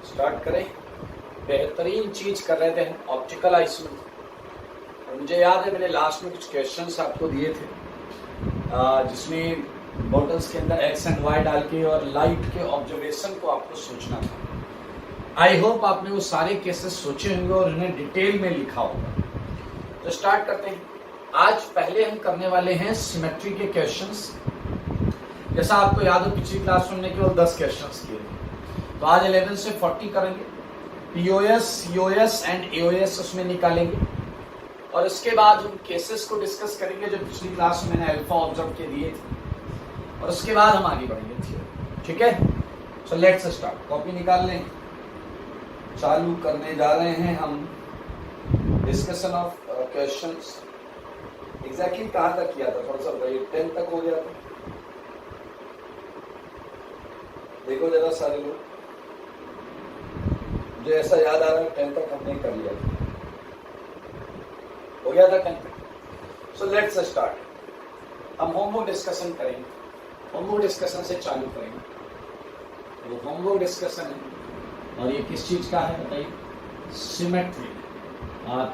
Start करें। बेहतरीन चीज कर रहे थे हम, ऑप्टिकल आइसो। और मुझे याद है मैंने लास्ट में कुछ क्वेश्चंस आपको दिए थे जिसमें बॉटल्स के अंदर एक्स एंड वाई डाल के और लाइट के ऑब्जर्वेशन को आपको सोचना था। आई होप आपने वो सारे केसेस सोचे होंगे और उन्हें डिटेल में लिखा होगा। तो स्टार्ट करते हैं। आज पहले हम करने वाले हैं सिमेट्री के क्वेश्चंस। जैसा आपको याद हो पिछली क्लास में हमने केवल 10 क्वेश्चंस किए थे, तो आज 11 से 40 करेंगे। पीओएस, सीओएस एंड एओएस उसमें निकालेंगे और इसके बाद हम केसेस को डिस्कस करेंगे जो पिछली क्लास में मैंने अल्फा ऑब्जर्व के दिए थे, और उसके बाद हम आगे बढ़ेंगे थियरी। ठीक है, सो लेट्स स्टार्ट। कॉपी निकाल लें, चालू करने जा रहे हैं हम डिस्कशन ऑफ क्वेश्चंस। एग्जैक्टली कहाँ तक किया था, थोड़ा सा बताइए। 10 तक हो गया था, देखो जरा सारे लोग, मुझे ऐसा याद आ रहा है 10 तक हमने कर लिया था, हो गया था 10 तक। So let's start. हम होमवर्क डिस्कशन करेंगे, होमवर्क डिस्कशन से चालू करेंगे। वो होमवर्क डिस्कशन है और ये किस चीज का है बताइए, सिमेट्री।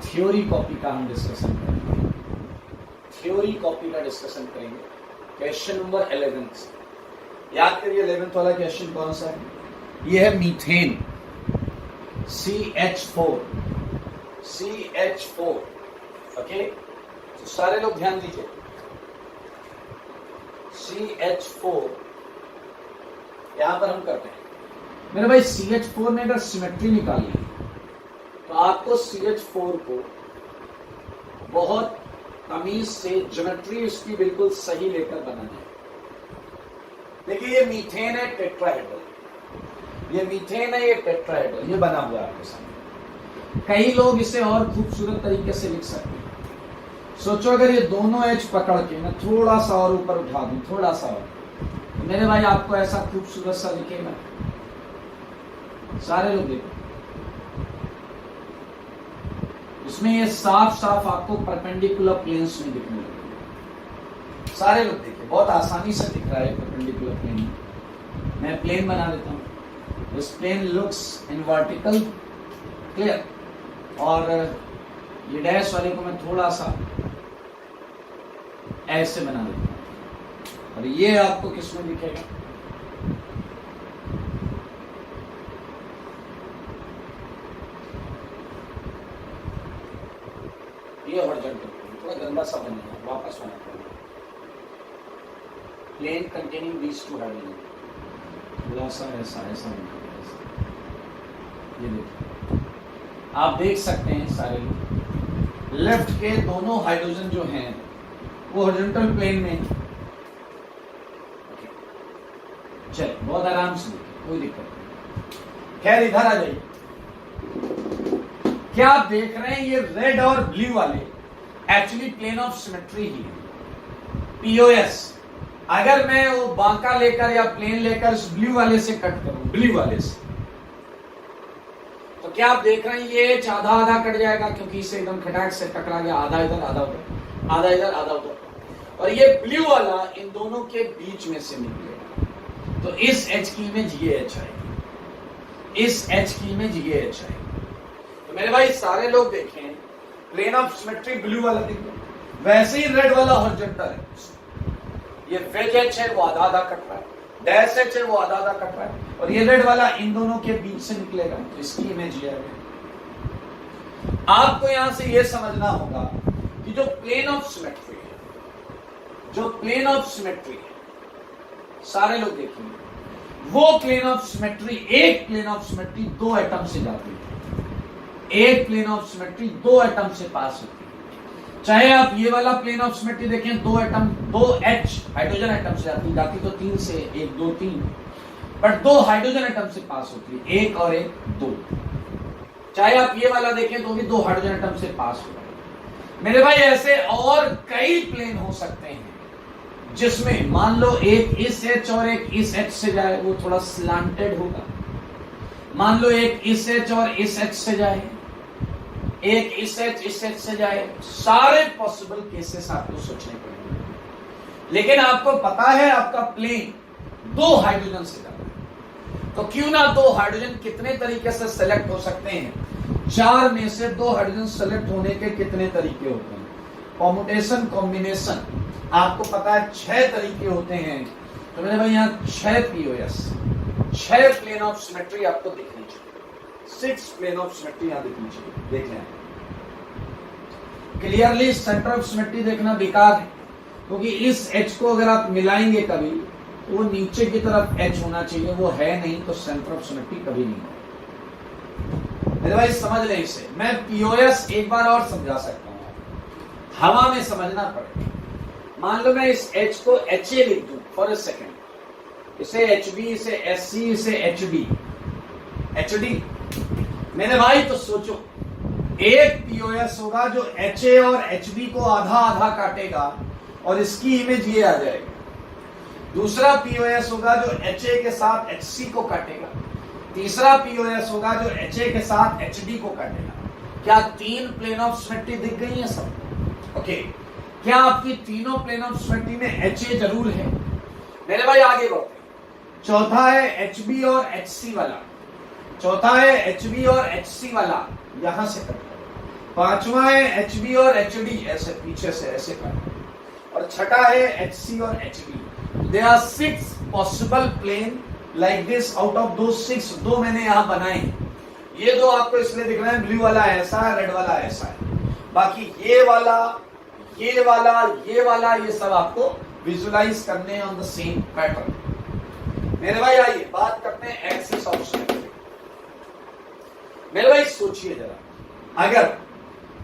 थ्योरी कॉपी का हम डिस्कशन करेंगे, थ्योरी कॉपी का डिस्कशन करेंगे। क्वेश्चन नंबर 11 से याद करिए। 11th वाला क्वेश्चन कौन सा है, ये है मीथेन, CH4, CH4। ओके, तो सारे लोग ध्यान दीजिए। CH4 यहां पर हम करते हैं। मेरे भाई CH4 में अगर सिमेट्री निकालनी है तो आपको CH4 को बहुत तमीज से ज्योमेट्री उसकी बिल्कुल सही लेकर बनाना है। देखिए ये मीथेन है, टेट्राहेड्रल। ये मीथेन है, ये टेट्राहेड्रल, ये बना हुआ है आपके सामने। कई लोग इसे और खूबसूरत तरीके से लिख सकते हैं। सोचो अगर ये दोनों एज पकड़ के मैं थोड़ा सा और ऊपर उठा दूं, थोड़ा सा और, तो मेरे भाई आपको ऐसा खूबसूरत सा दिखेगा। सारे लोग देखो, इसमें ये साफ साफ आपको परपेंडिकुलर प्लेन्स में दिखने लगेगा। सारे लोग देखिए, बहुत आसानी से दिख रहा है परपेंडिकुलर प्लेन। मैं प्लेन बना देता हूं। This plane looks in vertical, clear. और ये डैश वाले को मैं थोड़ा सा ऐसे बना देता हूं और ये आपको किसमें दिखेगा, ये हॉरिजॉन्टल। थोड़ा गंदा सा बनेगा, वापस बना plane containing these two hydrogen. थोड़ा सा ऐसा ऐसा बनेगा। ये देखिए, आप देख सकते हैं सारे लेफ्ट के दोनों हाइड्रोजन जो हैं वो हॉरिजॉन्टल प्लेन में। चलिए बहुत आराम से देखिए, कोई दिक्कत नहीं। खैर इधर आ जाइए। क्या आप देख रहे हैं ये रेड और ब्लू वाले एक्चुअली प्लेन ऑफ सिमेट्री ही है, पीओएस। अगर मैं वो बांका लेकर या प्लेन लेकर इस ब्लू वाले से कट करूं, ब्लू वाले से, तो क्या आप देख रहे हैं ये आधा आधा कट जाएगा, क्योंकि इसे एकदम खटाक से टकरा गया। आधा इधर आधा उधर, आधा इधर आधा उधर। और ये ब्लू वाला इन दोनों के बीच में से निकलेगा। तो इस एच की इमेज ये एच आएगी, इस एच की इमेज ये एच आएगी। तो मेरे भाई सारे लोग देखें, प्लेन ऑफ सिमेट्री ब्लू वाला देखो, वैसे ही रेड वाला हॉरिजॉन्टल है। ये वेज एच है, वो आधा आधा कट रहा है, डैश एच है, वो आधा आधा कट रहा है, और ये रेड वाला इन दोनों के बीच से निकलेगा। तो इसकी इमेज ये है। आपको यहां से ये समझना होगा कि जो प्लेन ऑफ सिमेट्री है, जो प्लेन ऑफ सिमेट्री है, सारे लोग देखेंगे, वो प्लेन ऑफ सिमेट्री, एक प्लेन ऑफ सिमेट्री दो एटम से जाती है। एक प्लेन ऑफ सिमेट्री दो एटम से पास होती है। चाहे आप ये वाला प्लेन ऑफ सिमेट्री देखें, दो एटम, दो एच हाइड्रोजन एटम से जाती तो 3 से 1 2 3, बट दो हाइड्रोजन एटम से पास होती है, 1 और 1 2। चाहे आप ये वाला देखें तो भी दो हाइड्रोजन एटम से पास होगा। मेरे भाई ऐसे और कई प्लेन हो सकते हैं जिसमें मान लो एक इस एच और एक इस एच से जाए, वो थोड़ा स्लांटेड होगा। मान लो एक इस एच और इस एच से जाए, एक इस एच से जाए। सारे पॉसिबल केसेस आपको सोचने पड़ेंगे। लेकिन आपको पता है आपका प्लेन दो हाइड्रोजन से जाता है, तो क्यों ना 2 हाइड्रोजन कितने तरीके से सेलेक्ट हो सकते हैं? 4 में से 2 हाइड्रोजन सेलेक्ट होने के कितने तरीके होते हैं? परम्यूटेशन, कॉम्बिनेशन आपको पता है 6 तरीके होते हैं। तो मेरे भाई यहाँ 6 POS, 6 प्लेन ऑफ सिमेट्री आपको दिखनी चाहिए। 6 प्लेन ऑफ सिमेट्री यहाँ दिखनी चाहिए। देख लें क्लियरली, सेंटर ऑफ सिमेट्री देखना बेकार है, क्योंकि इस H को अगर आप मिलाएंगे कभी तो वो नीचे की तरफ H होना चाहिए, वो है नहीं, तो सेंटर ऑफ सिमेट्री कभी नहीं है। मेरे भाई समझ लें इसे। मैं POS एक बार और समझा सकता हूँ, हवा में समझना पड़ेगा। मान लो मैं इस H को HA लिख दूं फॉर ए सेकेंड, इसे HB, इसे SC, इसे HD। मेरे भाई तो सोचो, एक POS होगा जो HA और HB को आधा आधा काटेगा और इसकी इमेज ये आ जाएगी। दूसरा POS होगा जो HA के साथ HC को काटेगा। तीसरा POS होगा जो HA के साथ HD को काटेगा। क्या 3 प्लेन ऑफ सिमेट्री दिख गई है सब? ओके, क्या आपकी तीनों प्लेन ऑफ सिमेट्री में HA जरूर है? मेरे भाई आगे बढ़ते हैं। चौथा है HB और HC वाला, चौथा है HB और HC वाला, यहां से करते हैं। पांचवा है HB और HD, ऐसे पीछे से ऐसे करते हैं। और छठा है HC और HB। There are 6 possible plane like this out of those 6। 2 मैंने यहां बनाए हैं। ये 2 आपको इसलिए दिख रहे हैं, ब्लू वाला ऐसा है, रेड वाला ऐसा है। बाकी ये वाला, ये वाला, ये वाला, ये सब आपको विजुलाइज करने हैं ऑन द सेम पैटर्न। मेरे भाई आइए बात करते हैं एक्सिस ऑफ सिमेट्री। मेरे भाई सोचिए जरा,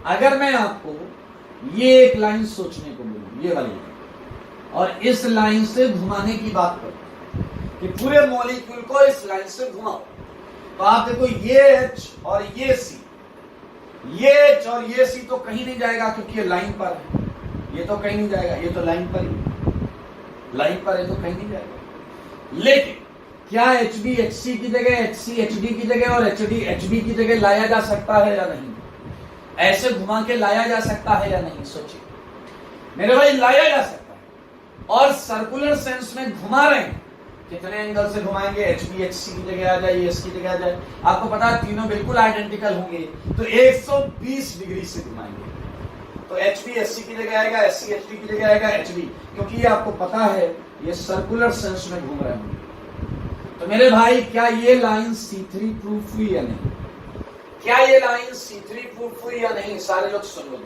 अगर मैं आपको ये एक लाइन सोचने को बोलूं, ये वाली, और इस लाइन से घुमाने की बात करूं कि पूरे मॉलिक्यूल को इस लाइन से घुमाओ, तो आप देखो ये H और ये C, ये H और ये C तो कहीं नहीं जाएगा क्योंकि ये लाइन पर है। ये तो कहीं नहीं जाएगा, ये तो लाइन पर ही, लाइन पर है तो कहीं नहीं जाएगा। लेकिन क्या HB HC की जगह, HC HD की जगह और HD HB की जगह लाया जा सकता है या नहीं? ऐसे घुमा के लाया जा सकता है या नहीं? सोचिए मेरे भाई, लाया जा सकता है। और सर्कुलर सेंस में घुमा रहे हैं, कितने एंगल से घुमाएंगे? HB HC की जगह आ जाए, S की जगह आ जाए। आपको पता है तीनों बिल्कुल आइडेंटिकल होंगे, तो 120 डिग्री से घुमाएंगे। तो HB SC की जगह आएगा, SC HD की जगह आएगा, HB, क्योंकि ये आपको पता है ये सर्कुलर सेंस में घूम रहे होंगे। तो मेरे भाई, क्या ये लाइन C3 प्रूफ हुई या नहीं? क्या ये लाइन C3 प्रूफ हुई या नहीं? सारे लोग सुन लो।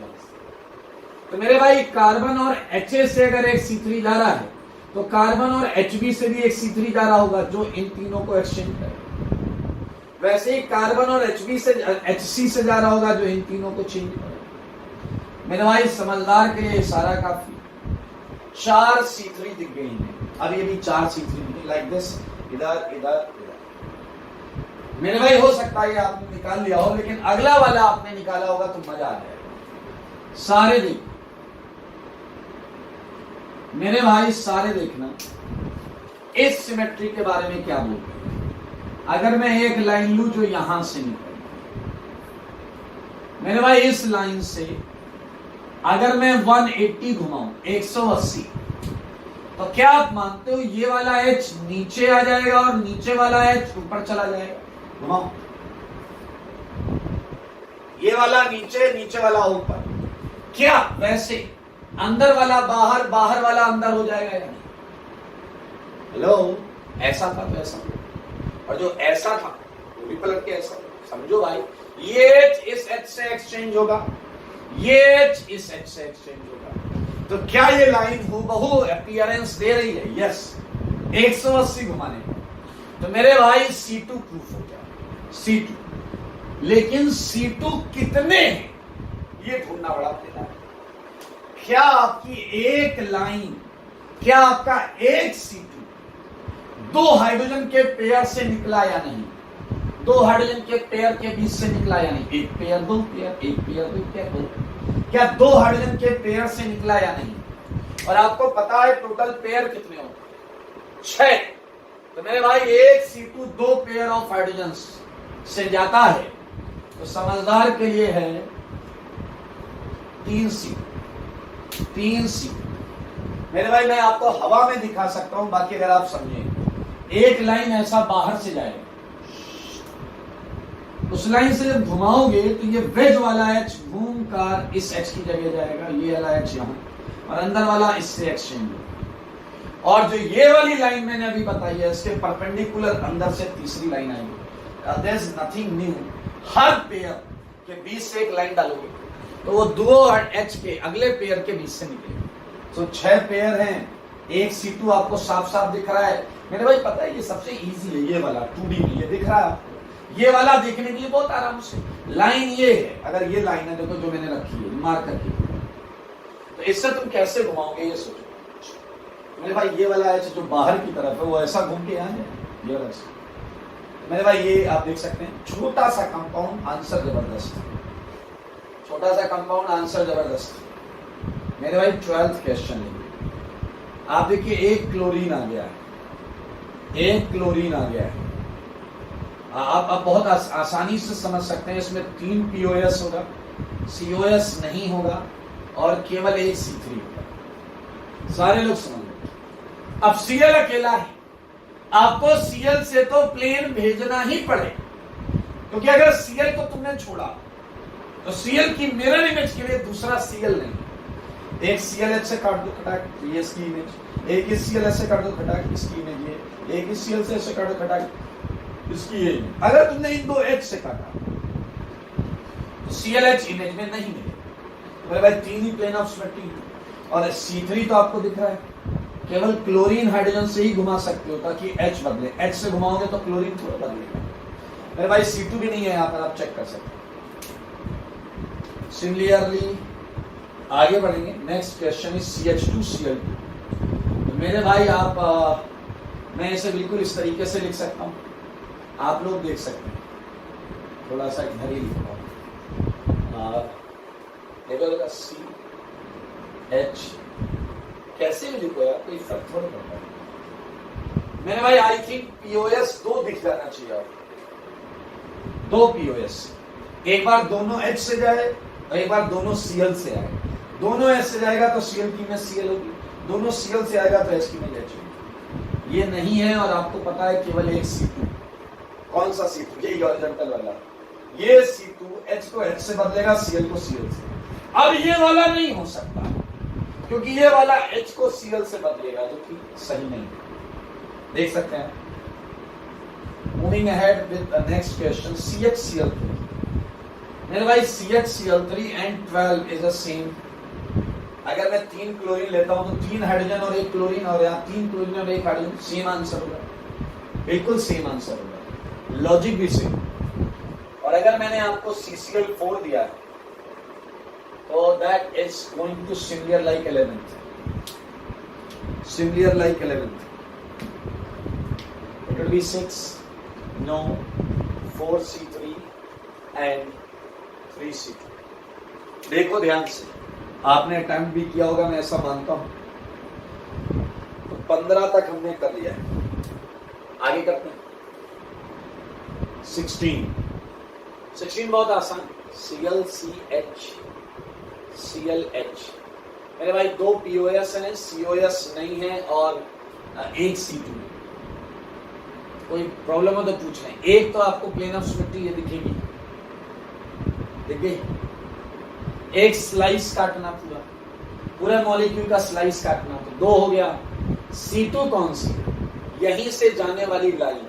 तो मेरे भाई, कार्बन और HA से अगर एक C3 जा रहा है, तो कार्बन और HB से भी एक C3 जा रहा होगा जो इन तीनों को एक्सचेंज करे। वैसे ही कार्बन और HB से HC से जा रहा होगा जो इन तीनों को चेंज करे। मेरे भाई, समझदार के लिए इशारा काफी। 4 C3 दिख गई हैं। अब ये भी 4 C3 लाइक दिस, इधर इधर इधर। मेरे भाई, हो सकता है आपने निकाल लिया हो, लेकिन अगला वाला आपने निकाला होगा तो मजा आ जाएगा। सारे देख मेरे भाई, सारे देखना इस सिमेट्री के बारे में क्या बोलते हैं। अगर मैं एक लाइन लूं जो यहां से निकल, मेरे भाई इस लाइन से अगर मैं 180 घुमाऊं, 180, तो क्या आप मानते हो ये वाला H नीचे आ जाएगा और नीचे वाला H ऊपर चला जाएगा? घुमाओ, ये वाला नीचे, नीचे वाला ऊपर। क्या वैसे अंदर वाला बाहर, बाहर वाला अंदर हो जाएगा या नहीं? हेलो, ऐसा था तो ऐसा, और जो ऐसा था वो भी पलट के ऐसा। समझो भाई, ये H इस H से एक्सचेंज होगा, ये H इस H से एक्सचेंज होगा। तो क्या ये लाइन हूबहू अपीयरेंस दे रही है? यस, 180 घुमाने का। तो मेरे भाई C2 प्रूफ हो गया, C2। लेकिन C2 कितने हैं ये ढूंढना बड़ा मुश्किल है। क्या आपकी एक लाइन, क्या आपका एक C2 2 हाइड्रोजन के पेयर से निकला या नहीं? 2 हाइड्रोजन के पेयर के बीच से निकला या नहीं? एक पेयर, 2 पेयर, एक पेयर, 2 पेयर, 2। क्या 2 हाइड्रोजन के पेयर से निकला या नहीं? और आपको पता है टोटल पेयर कितने होते हैं? 6। तो मेरे भाई, एक C2 2 पेयर ऑफ हाइड्रोजन से जाता है, तो समझदार के लिए है 3 C। मेरे भाई, मैं आपको हवा में दिखा सकता हूं, बाकी अगर आप समझें एक लाइन ऐसा बाहर से जाएगा, उस लाइन से जब घुमाओगे तो ये वेज वाला एच घूम कर इस एच की जगह जाएगा, ये वाला एच यहाँ, और अंदर वाला इससे एक्सचेंज होगा। और जो ये वाली लाइन मैंने अभी बताई है, इसके परपेंडिकुलर अंदर से तीसरी लाइन आएगी। There is nothing new. हर पेयर के बीच से एक लाइन डालोगे तो वो दो एच के अगले पेयर के बीच से निकलेगी। तो 6 पेयर हैं, एक C2 आपको साफ साफ दिख रहा है मेरे भाई। पता है ये सबसे इजी है, ये वाला 2D में ये दिख रहा है आपको। ये वाला देखने के लिए बहुत आराम से लाइन ये है, अगर ये लाइन है देखो जो मैंने रखी है मार्क करके, तो इससे तुम कैसे घुमाओगे ये सोचो मेरे भाई। ये वाला एच जो बाहर की तरफ है वो ऐसा घूम के यहाँ है, ये वाला मेरे भाई। ये आप देख सकते हैं, छोटा सा कंपाउंड आंसर जबरदस्त, छोटा सा कंपाउंड आंसर जबरदस्त मेरे भाई। 12th क्वेश्चन है, आप देखिए एक क्लोरीन आ गया है, एक क्लोरीन आ गया है। आप बहुत आसानी से समझ सकते हैं, इसमें 3 POS होगा, COS नहीं होगा, और केवल एक C3 होगा। सारे लोग समझ लो। अब Cl अकेला है, आपको Cl से तो प्लेन भेजना ही पड़े, क्योंकि अगर Cl को तुमने छोड़ा तो Cl की मिरर इमेज के लिए दूसरा Cl नहीं। एक ClH से काट दो खटाक, ये इसकी इमेज, एक इस ClH से काट दो खटाक, इसकी इमेज ये, एक इस Cl से काट दो खटाक, इसकी ये इमेज। अगर तुमने इन दो H से काटा तो ClH इमेज में नहीं मिले। तो भाई 3 ही प्लेन ऑफ सिमेट्री, और C3 तो आपको दिख रहा है, केवल क्लोरीन हाइड्रोजन से ही घुमा सकते हो ताकि H बदले। H से घुमाओगे तो क्लोरीन थोड़ा बदलेगा मेरे भाई। C2 भी नहीं है यहाँ पर, आप चेक कर सकते हैं। सिमिलरली आगे बढ़ेंगे, नेक्स्ट क्वेश्चन इज CH2Cl2। मेरे भाई आप मैं इसे बिल्कुल इस तरीके से लिख सकता हूँ, आप लोग देख सकते हैं, थोड़ा सा इधर ही लिखा हूँ। देखो CH कैसे भी लिखो यार, कोई फर्क थोड़ा पड़ता है मेरे भाई। आई थिंक POS 2 दिख जाना चाहिए आपको, 2 POS, एक बार दोनों H से जाए और एक बार दोनों Cl से आए। दोनों H से जाएगा तो Cl की में Cl होगी, दोनों Cl से आएगा तो H की में H होगी। ये नहीं है, और आपको पता है केवल एक C2। कौन सा C2? ये हॉरिजॉन्टल वाला, ये C2 H को H से बदलेगा, Cl को Cl से। अब ये वाला नहीं हो सकता, क्योंकि ये वाला H को Cl से बदलेगा, जो कि सही नहीं। देख सकते हैं। Moving ahead with the next question, CHCl3। मेरे भाई CHCl3 and 12 is the same. अगर मैं 3 क्लोरीन लेता हूं तो 3 हाइड्रोजन और 1 क्लोरीन, और यहाँ 3 क्लोरीन और 1 हाइड्रोजन, सेम आंसर होगा, बिल्कुल सेम आंसर होगा, लॉजिक भी सेम। और अगर मैंने आपको CCl4 दिया है तो that is going to similar like 11th, similar like 11th. It will be 6, no, 4C3 and 3C2. देखो ध्यान से, आपने अटेम्प्ट भी किया होगा, मैं ऐसा मानता हूं। तो 15 तक हमने कर लिया है, आगे करते हैं। 16 बहुत आसान, ClCH ClH। मेरे भाई 2 POS हैं, COS नहीं है, और एक C2। कोई प्रॉब्लम हो तो पूछ लें। एक तो आपको प्लेन ऑफ सिमेट्री ये दिखेगी, देखिए, एक स्लाइस काटना, पूरा मॉलिक्यूल का स्लाइस काटना, तो 2 हो गया। C2 कौन सी? यहीं से जाने वाली लाइन,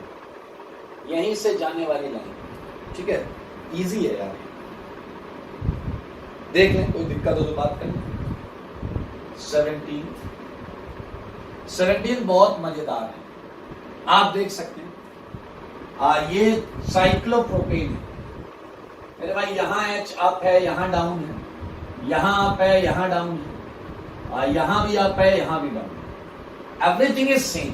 यहीं से जाने वाली लाइन, ठीक है, इजी है यार, देख लें, कोई दिक्कत हो तो बात करें। 17 बहुत मजेदार है, आप देख सकते हैं। ये साइक्लोप्रोपेन है मेरे भाई। यहाँ H अप है, यहाँ डाउन है, यहाँ अप है, यहाँ डाउन है, यहाँ भी अप है, यहाँ भी डाउन है, एवरीथिंग इज सेम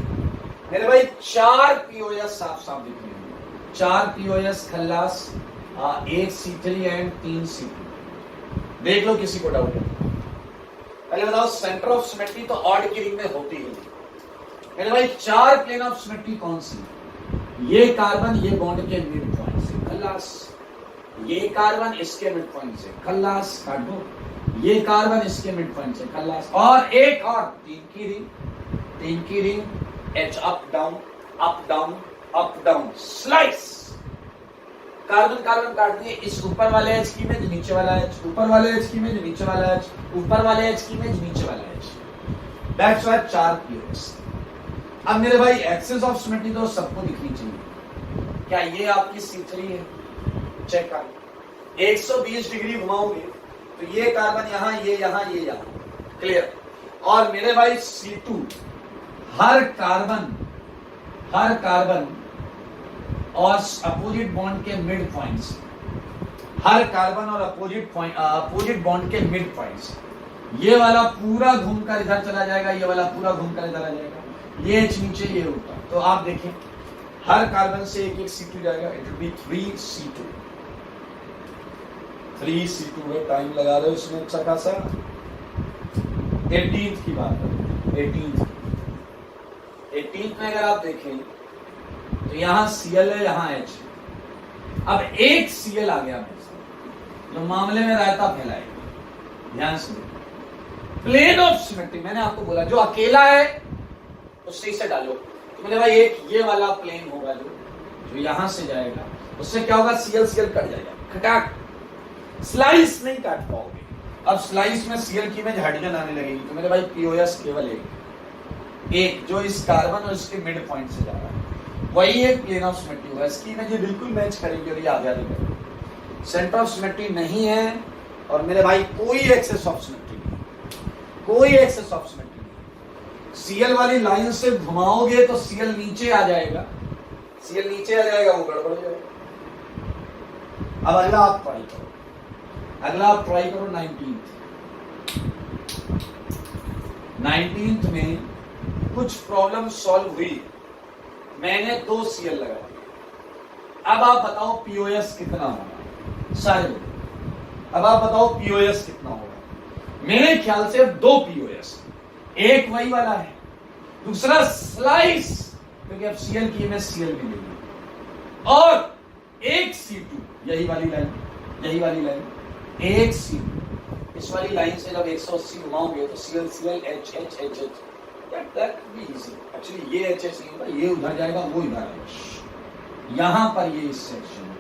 मेरे भाई। 4 POS साफ साफ दिख रहे हैं, 4 POS Khallas, 1 C3 and 3 C2। देख लो किसी को डाउट है। पहले बताओ, सेंटर ऑफ सिमेट्री तो ऑड की रिंग में होती है मेरे भाई। 4 प्लेन ऑफ सिमेट्री कौन सी? ये कार्बन ये बॉन्ड के मिड पॉइंट से खल्लास, ये कार्बन इसके मिड पॉइंट से खल्लास, काट दो। ये कार्बन इसके मिड पॉइंट से खल्लास, और एक और 3 की ring, H up down, up down slice. Carbon carbon काट दिए, इस ऊपर वाले एच की इमेज, नीचे वाला एच, ऊपर वाले एच की इमेज, नीचे वाला एच, ऊपर वाले एच की इमेज, नीचे वाला एच। That's why 4 POS. अब मेरे भाई एक्सेस ऑफ सिमेट्री तो सबको दिखनी चाहिए। क्या ये आपकी C3 है? चेक कर, 120 डिग्री घुमाओगे तो ये कार्बन यहां, ये यहां, ये यहां, क्लियर। और मेरे भाई C2, हर कार्बन और अपोजिट बॉन्ड के मिड पॉइंट्स, हर कार्बन और अपोजिट बॉन्ड के मिड पॉइंट्स, ये वाला पूरा घूमकर इधर चला जाएगा, ये वाला पूरा घूमकर इधर आ जाएगा, ये एच नीचे, ये ऊपर। तो आप देखें हर कार्बन से एक एक C2 जाएगा, it will be 3C2। 3C2 में टाइम लगा रहे हो इसमें अच्छा खासा। 18th की बात करें, 18th में अगर आप देखें तो यहां Cl है, यहां H है। अब एक Cl आ गया मेरे साथ, जो मामले में रायता फैलाएगा। ध्यान से, प्लेन ऑफ सिमेट्री मैंने आपको बोला, जो अकेला है उससे इसे डालो, तो मेरे भाई एक ये वाला प्लेन होगा जो यहां से जाएगा, उससे क्या होगा, Cl कट जाएगा, खटाक। स्लाइस नहीं काट पाओगे। अब स्लाइस में Cl की इमेज हाइड्रोजन आने लगेगी, तो मेरे भाई पीओएस केवल एक जो इस कार्बन और इसके मिड पॉइंट से जा रहा है, वही एक प्लेन ऑफ सिमेट्री होगा। इसकी इमेज बिल्कुल मैच करेगी और ये आगे करेगी। सेंटर ऑफ सिमेट्री नहीं है, और मेरे भाई कोई एक्सेस ऑफ सिमेट्री नहीं, कोई एक्सेस ऑफ सिमेट्री नहीं। Cl वाली लाइन से घुमाओगे तो Cl नीचे आ जाएगा, Cl नीचे आ जाएगा, वो गड़बड़ हो जाएगा। अब अगला आप ट्राई करो, 19th में कुछ प्रॉब्लम सॉल्व हुई, मैंने 2 Cl लगा दिया। अब आप बताओ पीओएस कितना होगा, सारे लोग। अब आप बताओ पीओएस कितना होगा। मेरे ख्याल से 2 पीओएस, एक वही वाला है, दूसरा स्लाइस, क्योंकि अब Cl की इमेज Cl मिलेगी, और एक C2, यही वाली लाइन, एक C2। इस वाली लाइन से जब 180 घुमाओगे तो Cl H that be easy। Actually ये HH नहीं होगा, ये उधर जाएगा, वो इधर आएगा, यहां पर ये इस सेक्शन में।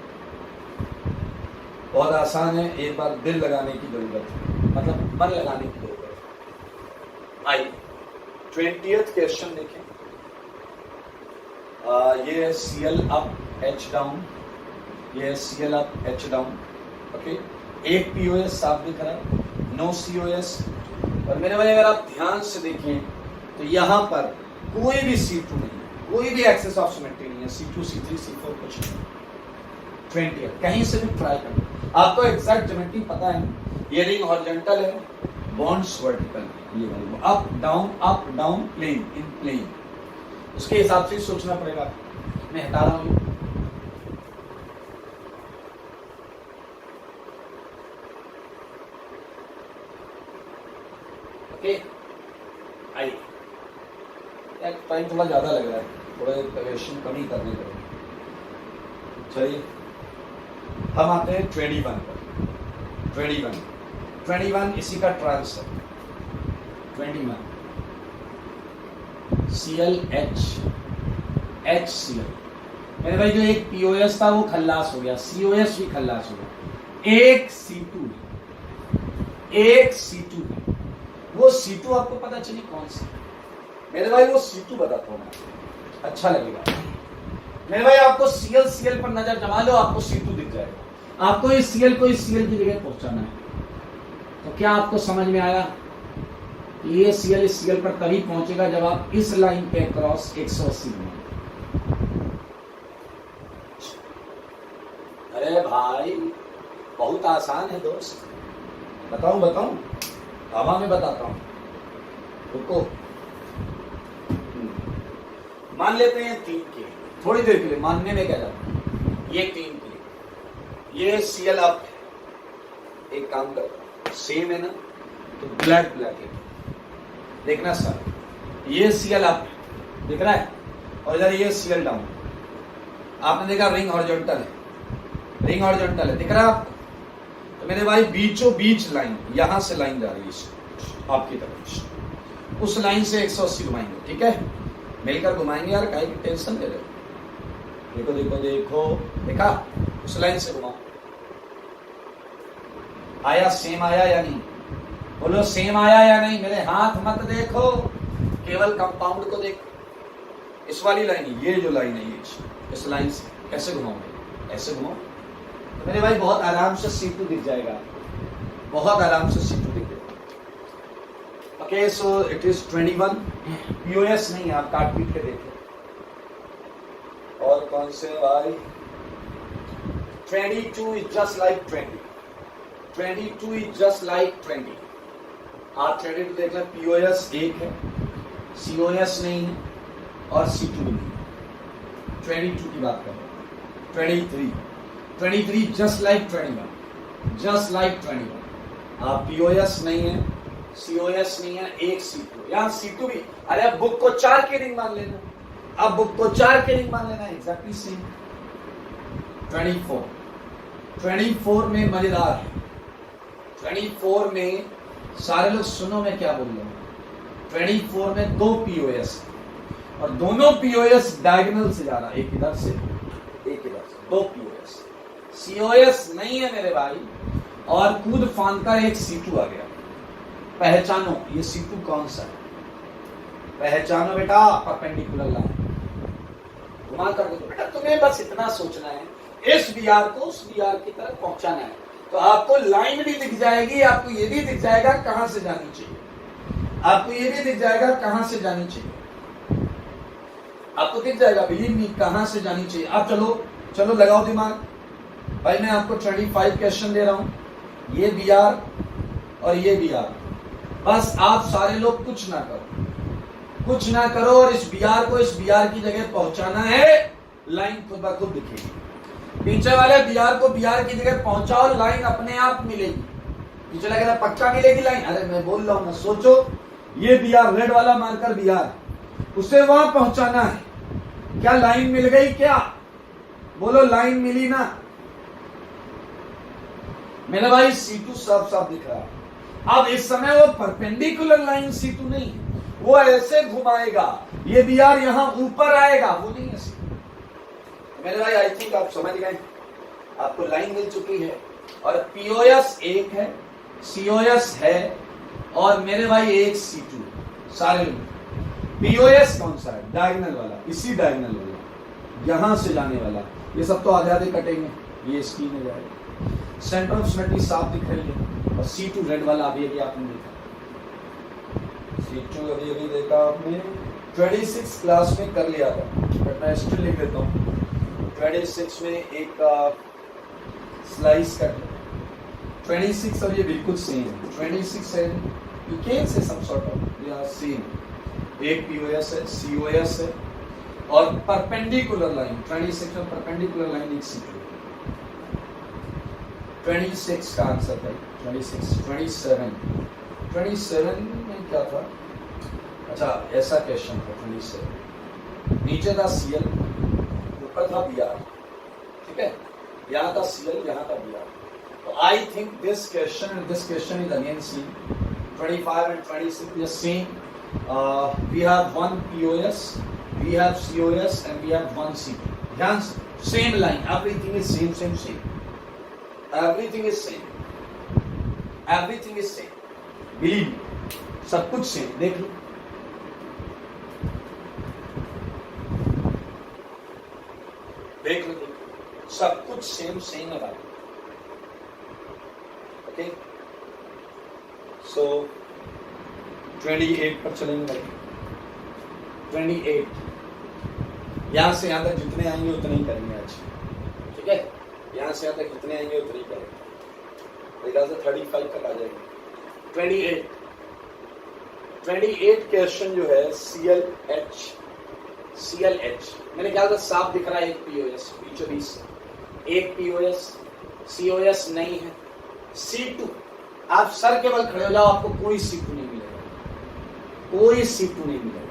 बहुत आसान है, एक बार दिल लगाने की जरूरत है, मतलब मन लगाने की जरूरत है। आइए 20th क्वेश्चन देखें। ये है Cl अप H डाउन, ये है Cl up H down, okay. एक पीओएस साफ दिख रहा है, नो COS। और मेरे भाई अगर आप ध्यान से देखें तो यहां पर कोई भी C2 नहीं है, कोई भी एक्सेस ऑफ सिमेट्री नहीं है, C2 C3 C4 कुछ नहीं। 20th कहीं से भी ट्राई करो, आपको एग्जैक्ट ज्योमेट्री पता है। ये रिंग हॉरिजॉन्टल है, बॉन्ड्स वर्टिकल है, ये वाली अप डाउन प्लेन इन प्लेन, उसके हिसाब से सोचना पड़ेगा। मैं हटा रहा हूं, ओके। आइए, टाइम थोड़ा ज्यादा लग रहा है, थोड़ा क्वेश्चन कम ही करने लगे। चलिए हम आते हैं 21 पर। 21 इसी का ट्रांस है। 21 Cl HCl। मेरे भाई जो एक पीओएस था वो खल्लास हो गया, COS भी खल्लास हो गया, एक C2 है। वो C2 आपको पता चली कौन सी? मेरे भाई वो C2 बताता हूं मैं, अच्छा लगेगा। मेरे भाई आपको Cl पर नजर जमा लो, आपको C2 दिख जाएगा। आपको इस Cl को इस Cl की जगह पहुंचाना है, तो क्या आपको समझ में आया कि ये Cl इस Cl पर तभी पहुंचेगा जब आप इस लाइन पे क्रॉस 180 में। अरे भाई बहुत आसान है दोस्त, बताऊं हवा में बताता हूं, रुको। मान लेते हैं 3 के, थोड़ी देर के लिए मानने में क्या जाता है, ये 3 के, ये Cl अप, एक काम कर सेम है ना, तो ब्लैक है, देखना सर, ये Cl अप दिख रहा है और इधर ये Cl डाउन। आपने देखा रिंग हॉरिजॉन्टल है, दिख रहा है आपको? तो मेरे भाई बीचों बीच लाइन, यहां से लाइन जा रही है आपकी तरफ, उस लाइन से 180 घुमाएंगे, ठीक है। मिलकर घुमाएंगे यार, काहे की टेंशन ले रहे हो। देखो देखो देखो, देखा, उस लाइन से घुमाओ। आया, सेम आया या नहीं? बोलो सेम आया या नहीं? मेरे हाथ मत देखो, केवल कंपाउंड को देखो। इस वाली लाइन, ये जो लाइन है ये, इस लाइन से कैसे घुमाओगे? ऐसे घुमाओ तो मेरे भाई बहुत आराम से C2 दिख जाएगा, बहुत आराम से C2 दिख जाएगा। Okay, so it is 21। POS नहीं, आप काट पीट के देखो। और कौन से भाई? 22 is just like 20. 22 is just like 20. आप 22 देख लें, POS 1 है, COS नहीं है और C2 नहीं है। 22 की बात करें, 23 just like 21, just like 21। आप POS नहीं है, COS नहीं है, एक C2, यहाँ C2 भी। अरे अब बुक को 4 के रिंग मान लेना, अब बुक को 4 के रिंग मान लेना, एग्जैक्टली सेम। 24 में मजेदार है। 24 में सारे लोग सुनो मैं क्या बोल रहा हूँ। 24 में 2 POS और दोनों POS डायगोनल से जा रहा, एक इधर से एक इधर से, 2 POS। COS नहीं है मेरे भाई, और कूद फांद का एक C2 आ गया। पहचानो ये C2 कौन सा है, पहचानो बेटा। परपेंडिकुलर लाइन घुमा कर दो बेटा, तुम्हें बस इतना सोचना है, इस BR को उस BR की तरफ पहुंचाना है। तो आपको लाइन भी दिख जाएगी, आपको ये भी दिख जाएगा कहां से जानी चाहिए, आपको ये भी दिख जाएगा कहां से जानी चाहिए, आपको दिख जाएगा बिलीव मी कहां से जानी चाहिए। अब चलो चलो लगाओ दिमाग भाई, मैं आपको 25 क्वेश्चन दे रहा हूं, ये BR और ये BR। बस आप सारे लोग कुछ ना करो, कुछ ना करो, और इस BR को इस BR की जगह पहुंचाना है। लाइन खुद ब खुद दिखेगी, पीछे वाले BR को BR की जगह पहुंचाओ, लाइन अपने आप मिलेगी। पीछे लगे पक्का मिलेगी लाइन। अरे मैं बोल रहा हूं ना, सोचो ये BR रेड वाला मार्कर BR, उसे वहां पहुंचाना है। क्या लाइन मिल गई? क्या बोलो, लाइन मिली ना मेरे भाई? C2 साफ साफ दिख रहा है। अब इस समय वो परपेंडिकुलर लाइन C2 नहीं, वो ऐसे घुमाएगा, ये BR यहां ऊपर आएगा, वो नहीं है C2 मेरे भाई। आई थिंक आप समझ गए, आपको लाइन मिल चुकी है, और POS 1 है, COS है, और मेरे भाई एक C2। सारे लोग POS कौन सा है? डायगोनल वाला, इसी डायगोनल वाला, यहां से जाने वाला। ये सब तो आधे आधे कटेंगे, ये स्क्रीन में जाएगा। सेंटर ऑफ सिमेट्री साफ दिख रही है, और C2 रेड वाला अभी अभी आपने देखा, C2 अभी अभी देखा आपने, 26 क्लास में कर लिया था, बट मैं स्टिल लिख देता हूँ। 26 में एक स्लाइस कर, 26 और ये बिल्कुल सेम है। 26 है, you can say some sort of they are same। एक POS है, COS है, और परपेंडिकुलर लाइन 26 में परपेंडिकुलर लाइन एक C2। 26 का आंसर है 27 में क्या था? अच्छा ऐसा क्वेश्चन था। 27 नीचे था CL, ऊपर था BR, ठीक है, यहाँ था CL, यहाँ था BR। तो I think this question and this question is again same. 25 and 26 is same। We have one POS, we have COS, and we have one C2। ध्यान से, same line, everything is same, everything is same, everything is same, believe me, सब कुछ same. देख लो, देख लो, सब कुछ same है भाई। ओके, सो 28 पर चलेंगे भाई। 28 यहां से यहां तक जितने आएंगे उतने ही करेंगे आज, ठीक है? यहां से यहां तक जितने आएंगे उतने ही करेंगे, 35 तक आ जाएंगे। 28 क्वेश्चन जो है CLH मैंने क्या था, साफ दिख रहा है। एक POS बीचों बीच, एक POS, COS नहीं है, C2। आप सर केवल खड़े हो जाओ, आपको कोई C2 नहीं मिलेगा, कोई C2 नहीं मिलेगा।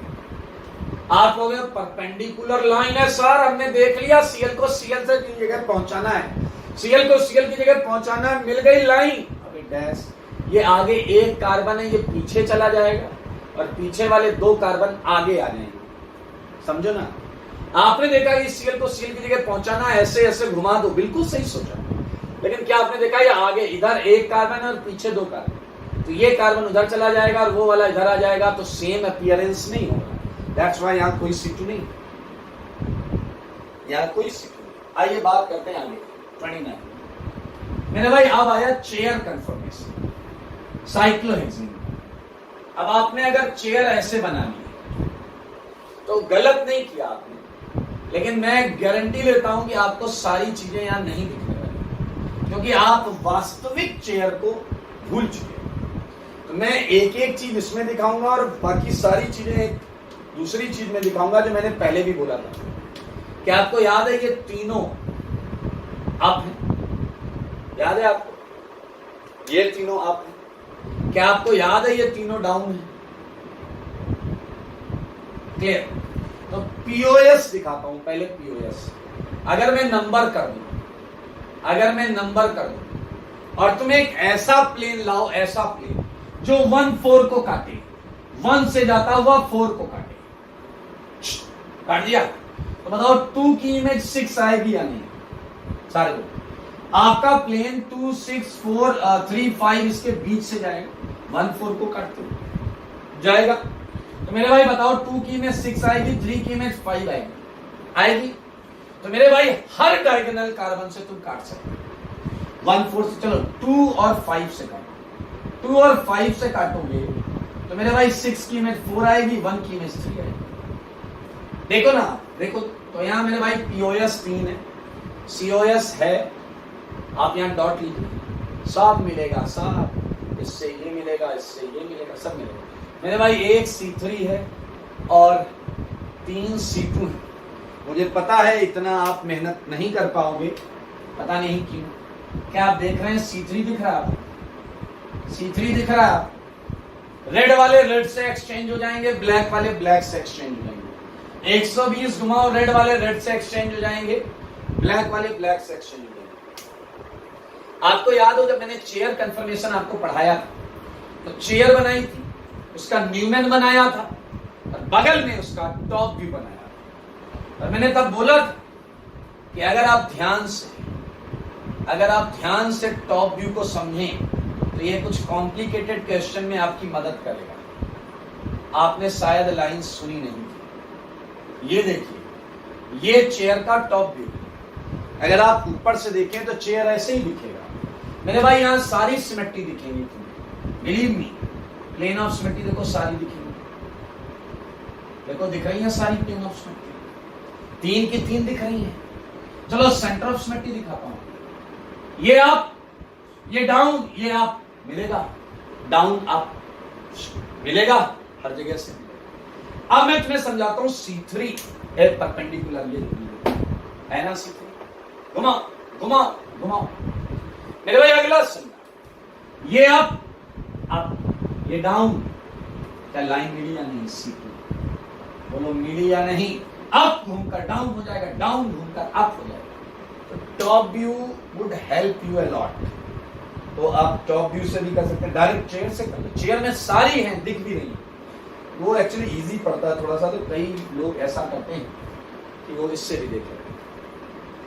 आप लोग परपेंडिकुलर लाइन है सर, हमने देख लिया, CL को CL से की जगह पहुंचाना है, CL को CL की जगह पहुंचाना है, मिल गई लाइन। अभी डैश, ये आगे एक कार्बन है, ये पीछे चला जाएगा, और पीछे वाले 2 कार्बन आगे आ जाएंगे। समझो ना, आपने देखा कि सीएल को सीएल की जगह पहुंचाना, ऐसे ऐसे घुमा दो, बिल्कुल सही सोचा, लेकिन क्या आपने देखा ये आगे इधर एक कार्बन है और पीछे 2 कार्बन, तो ये कार्बन उधर चला जाएगा और वो वाला इधर आ जाएगा, तो सेम अपीयरेंस नहीं होगा। दैट्स व्हाई यहां कोई C2 नहीं, यहां कोई C2 नहीं। आइए बात करते हैं आगे 29। मेरे भाई अब आया चेयर कंफर्मेशन, साइक्लोहेक्सेन। अब आपने अगर चेयर ऐसे बनानी है तो गलत नहीं किया आपने, लेकिन मैं गारंटी लेता हूं कि आपको सारी चीजें यहां नहीं दिखने वाली, क्योंकि आप वास्तविक चेयर को भूल चुके हैं। तो मैं एक एक चीज इसमें दिखाऊंगा और बाकी सारी चीजें एक दूसरी चीज में दिखाऊंगा जो मैंने पहले भी बोला था। क्या आपको याद है ये तीनों अप है? याद है आपको? ये तीनों अप है। क्या आपको याद है ये तीनों डाउन है? क्लियर? तो पीओएस दिखाता हूं पहले। पीओएस अगर मैं नंबर कर दूं, और तुम एक ऐसा प्लेन लाओ, ऐसा प्लेन जो 1-4 को काटे, 1 से जाता हुआ 4 को काटे, काट दिया, तो बताओ 2 की इमेज 6 आएगी या नहीं? सारे लोग, आपका प्लेन 2, 6, 4, 3, 5 इसके बीच से जाएगा, 1-4 को काटते जाएगा। तो मेरे भाई बताओ 2 की इमेज 6 आएगी, 3 की इमेज 5 आएगी। तो मेरे भाई हर डायगोनल कार्बन से तुम काट सकते हो 1-4 से। चलो 2 और 5 से काटो, 2 और 5 से काटोगे तो मेरे भाई 6 की इमेज 4 आएगी, 1 की इमेज 3 आएगी। देखो ना, देखो तो यहां मेरे भाई पीओएस 3 है, सीओएस है, आप यहां डॉट लीजिए, सब मिलेगा, सब, इससे ये मिलेगा, इससे ये मिलेगा, सब मिलेगा। मेरे भाई एक C3 है और 3 C2 है। मुझे पता है इतना आप मेहनत नहीं कर पाओगे, पता नहीं क्यों। क्या आप देख रहे हैं C3 दिख रहा है? C3 दिख रहा है? रेड वाले रेड से एक्सचेंज हो जाएंगे, ब्लैक वाले ब्लैक से एक्सचेंज हो जाएंगे। 120 घुमाओ, रेड वाले रेड से एक्सचेंज हो जाएंगे, ब्लैक वाले ब्लैक से एक्सचेंज हो जाएंगे। आपको याद हो जब मैंने चेयर कंफर्मेशन आपको पढ़ाया था, तो चेयर बनाई थी, उसका न्यूमैन बनाया था और बगल में उसका टॉप व्यू बनाया था। और मैंने तब बोला था कि अगर आप ध्यान से टॉप व्यू को समझें तो ये कुछ कॉम्प्लिकेटेड क्वेश्चन में आपकी मदद करेगा। आपने शायद लाइन सुनी नहीं थी। ये देखिए, ये चेयर का टॉप व्यू। अगर आप ऊपर से देखें तो चेयर ऐसे ही दिखेगा मेरे भाई। यहां सारी सिमेट्री दिखेंगी तुम्हें, believe me. Plane of symmetry देखो, सारी दिखेंगी, देखो दिख रही है सारी प्लेन ऑफ सिमेट्री, 3 की 3 दिख रही है। चलो सेंटर ऑफ सिमेट्री दिखाता हूं। ये अप, ये डाउन, ये अप मिलेगा, डाउन अप मिलेगा, हर जगह से। अब मैं तुम्हें समझाता हूं C3 है परपेंडिकुलर, ये है ना C3। घुमाओ घुमाओ घुमाओ मेरे भाई, अगला समझा। ये अप, ये डाउन, क्या लाइन मिली या नहीं? C2 बोलो, मिली या नहीं? अप घूमकर डाउन हो जाएगा, डाउन घूमकर अप हो जाएगा। तो top view would help you a lot. तो आप टॉप व्यू से भी कर सकते हैं, डायरेक्ट चेयर से कर लो। चेयर में सारी हैं, दिख भी रही है। वो एक्चुअली इजी पड़ता है थोड़ा सा, तो कई लोग ऐसा करते हैं कि वो इससे भी देख लेते हैं।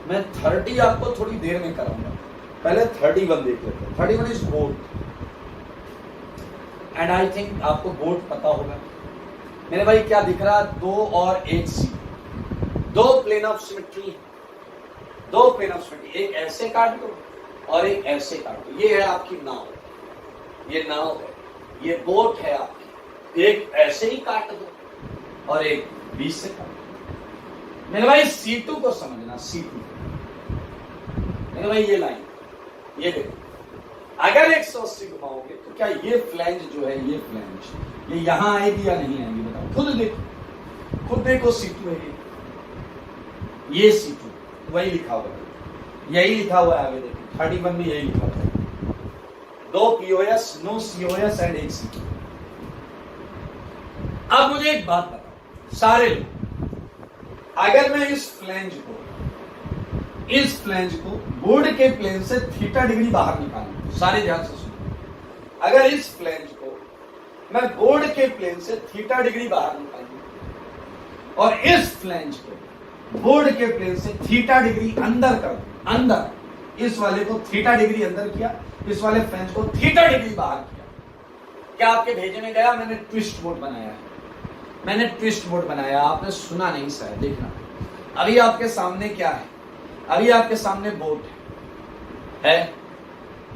मैं 30 आपको थोड़ी देर में कराऊंगा, पहले 31 देख लेते हैं। 31 is board, and I think आपको बोर्ड पता होगा। मेरे भाई क्या दिख रहा है? 2 और 1 C, 2 plane of symmetry, 2 plane of symmetry. एक ऐसे काट दो और एक ऐसे काट दो। ये है आपकी नाव, ये नाव है, ये बोट है आपकी। एक ऐसे ही काट दो और एक बीच से काट दो। मेरे भाई C2 को समझना, C2 मेरे भाई ये लाइन, ये देखो, अगर 180 घुमाओगे तो क्या ये फ्लैंज जो है, ये फ्लैंज ये यहां आएगी या नहीं आएगी? बताओ, खुद देखो C2 है ये C2 वही लिखा हुआ है, यही लिखा हुआ है। आगे देखो 31 में यही लिखा हुआ है, 2 POS, no COS and 1 C2। अब मुझे एक बात बताओ सारे लोग, अगर मैं इस फ्लैंज को बोर्ड के प्लेन से थीटा डिग्री बाहर निकालूं, सारे ध्यान से सुनो। अगर इस फ्लैंज को मैं बोर्ड के प्लेन से थीटा डिग्री बाहर निकालूं और इस फ्लैंज को बोर्ड के प्लेन से थीटा डिग्री अंदर कर दो, अंदर इस वाले को थीटा डिग्री अंदर किया, इस वाले फ्लैंज को थीटा डिग्री बाहर किया। क्या आपके भेजे में गया? मैंने ट्विस्ट बोर्ड बनाया है, मैंने ट्विस्ट बोर्ड बनाया, आपने सुना नहीं शायद। देखना अभी आपके सामने क्या है, अभी आपके सामने बोर्ड है,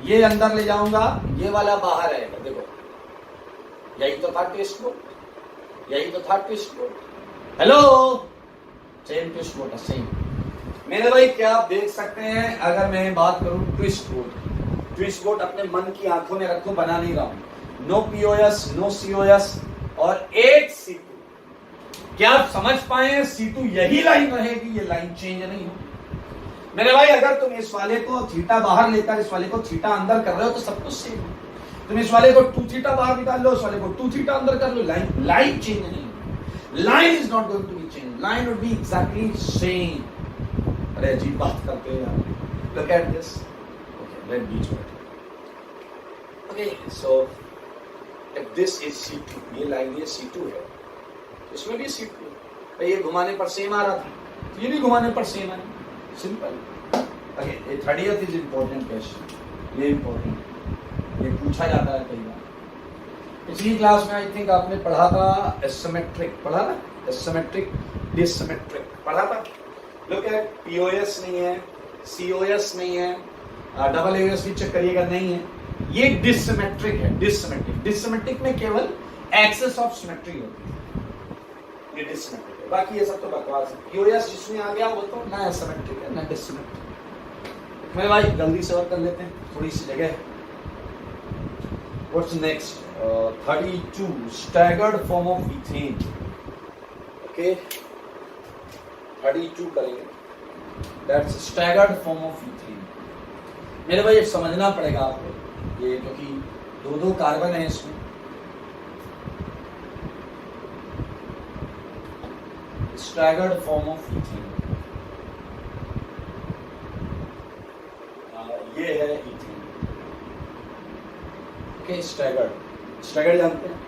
ये अंदर ले जाऊंगा, ये वाला बाहर आएगा। देखो यही तो था ट्विस्ट बोर्ड, यही तो था twist board. Hello, same twist board, same. मेरे भाई क्या आप देख सकते हैं, अगर मैं बात करूं ट्विस्ट बोर्ड, ट्विस्ट बोर्ड अपने मन की आंखों में रखो, बना नहीं रहा हूं। नो पीओएस, नो सीओएस और एक C2। क्या आप समझ पाए? C2 यही लाइन रहेगी, ये लाइन चेंज नहीं हो। मेरे भाई अगर तुम इस वाले को थीटा बाहर लेकर इस वाले को थीटा अंदर कर रहे हो तो सब कुछ सेम है। तुम इस वाले को 2 थीटा बाहर निकाल लो, इस वाले को 2 थीटा अंदर कर लो, लाइन चेंज नहीं। Line is not going to be change, line would be exactly same. अरे अजीब बात करते हो यार। Look at this, okay let be show. Okay so if this is C2, ये लाइन ये C2 है, इसमें भी C2 है, ये घुमाने पर सेम आ रहा था, ये भी घुमाने पर सेम है, simple. Okay 30th is important question, ये इंपॉर्टेंट, ये पूछा जाता है कई बार। पिछली क्लास में आई थिंक आपने पढ़ा था एसिमेट्रिक, पढ़ा ना, एसिमेट्रिक डिससिमेट्रिक पढ़ा था। लुक एट पीओएस नहीं है, सीओएस नहीं है, डबल एओएस भी चेक करिएगा, नहीं है, ये डिससिमेट्रिक है। डिससिमेट्रिक, डिससिमेट्रिक में केवल एक्सेस ऑफ सिमेट्री होती है, ये डिससिमेट्रिक है, बाकी ये सब तो बकवास है। पीओएस जिसमें आ गया वो तो ना एसिमेट्रिक है ना डिससिमेट्रिक। मेरे भाई जल्दी से और कर लेते हैं, थोड़ी सी जगह है। What's next? 32 staggered form of ethane. Okay, 32 करेंगे। That's staggered form of ethane. मेरे भाई ये समझना पड़ेगा आपको, ये क्योंकि दो कार्बन है इसमें। Staggered form of ethane. ये है ethane। Okay, स्टैगर्ड जानते हैं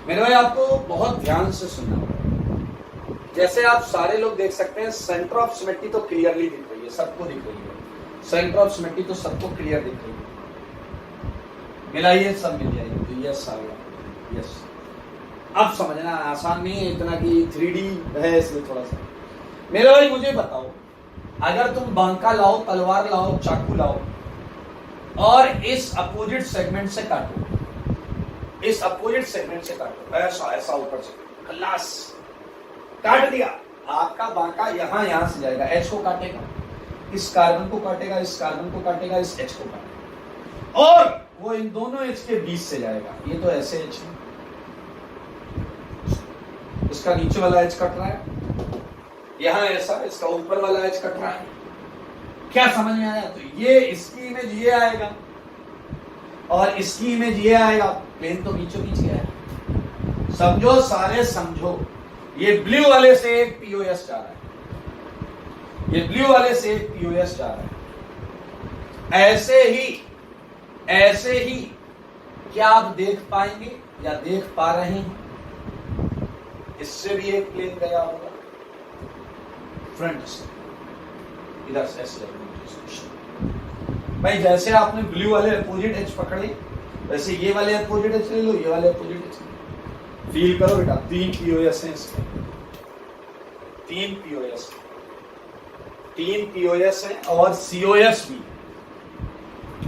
मेरे भाई, आपको बहुत ध्यान से सुनना होगा। जैसे आप सारे लोग देख सकते हैं, सेंटर ऑफ सिमेट्री तो क्लियरली दिख रही है, सबको दिख रही है, सेंटर ऑफ सिमेट्री तो सबको क्लियर दिख रही है। मिलाइए, सब मिल जाएगी, तो यस आ गया, यस। अब समझना आसान नहीं है इतना कि 3D है, इसलिए थोड़ा सा। मेरे भाई मुझे बताओ, अगर तुम बांका लाओ, तलवार लाओ, चाकू लाओ और इस अपोजिट सेगमेंट से काटो, इस अपोजिट सेगमेंट से काटो, ऐसा ऊपर से खल्लास काट दिया, आपका बांका यहां से जाएगा, H को काटेगा, इस कार्बन को काटेगा, इस कार्बन को काटेगा, इस H को काटेगा, और वो इन दोनों H के बीच से जाएगा। ये तो ऐसे H है, इसका नीचे वाला H कट रहा है, यहां ऐसा, इसका ऊपर वाला H कट रहा है। क्या समझ में आया? तो ये इसकी इमेज ये आएगा और इसकी इमेज ये आएगा, प्लेन तो बीचों बीच गया है। समझो, सारे समझो। ये ब्लू वाले से एक पीओएस जा रहा है, ये ब्लू वाले से एक पीओएस जा रहा है। ऐसे ही क्या आप देख पाएंगे या देख पा रहे हैं? इससे भी एक प्लेन गया होगा फ्रंट से, इधर से ऐसे भाई। जैसे आपने ब्लू वाले अपोजिट एच पकड़े, वैसे ये वाले अपोजिट एच ले लो, ये वाले अपोजिट एच। फील करो बेटा, 3 पीओएस हैं इसमें, 3 पीओएस, 3 पीओएस हैं और सीओएस भी।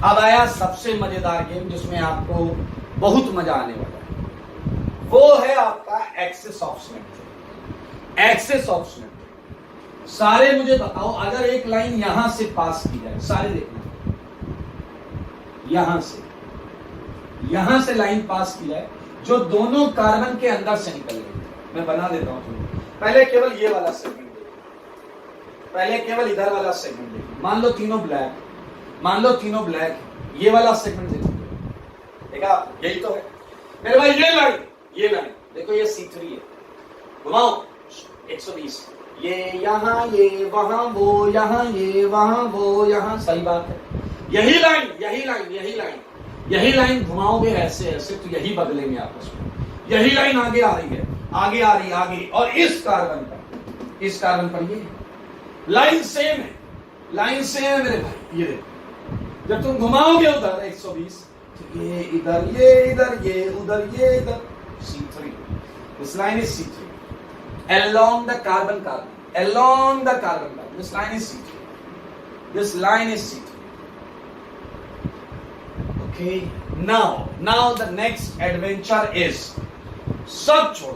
अब आया सबसे मजेदार गेम, जिसमें आपको बहुत मजा आने वाला है, वो है आपका axis of symmetry. Axis of symmetry सारे मुझे बताओ, अगर एक लाइन यहां से पास की जाए, सारे देखना, यहां से लाइन पास की जाए जो दोनों कार्बन के अंदर से निकल रही है। मैं बना देता हूं तुम्हें, पहले केवल ये वाला सेगमेंट देखो, पहले केवल इधर वाला सेगमेंट देखो। मान लो तीनों ब्लैक, मान लो तीनों ब्लैक, ये वाला सेगमेंट देखो, देखा? यही तो है मेरे भाई। ये लाइन देखो, ये C3 है, घुमाओ 120, ये यहाँ, ये वहां, वो यहाँ, ये वहां, वो यहाँ, सही बात है। यही लाइन घुमाओगे ऐसे ऐसे, तो यही बदलेंगे आपस में। यही लाइन आगे आ रही है, आगे आ रही है आगे, और इस कार्बन पर ये लाइन सेम है, लाइन सेम है मेरे भाई। ये देखो जब तुम घुमाओगे उधर 120, तो ये इधर, ये इधर, ये उधर, ये इधर, C3, this line is C3 along the carbon, along the carbon, this line is C3, this line is C3. Okay, now the next adventure is, सब छोड़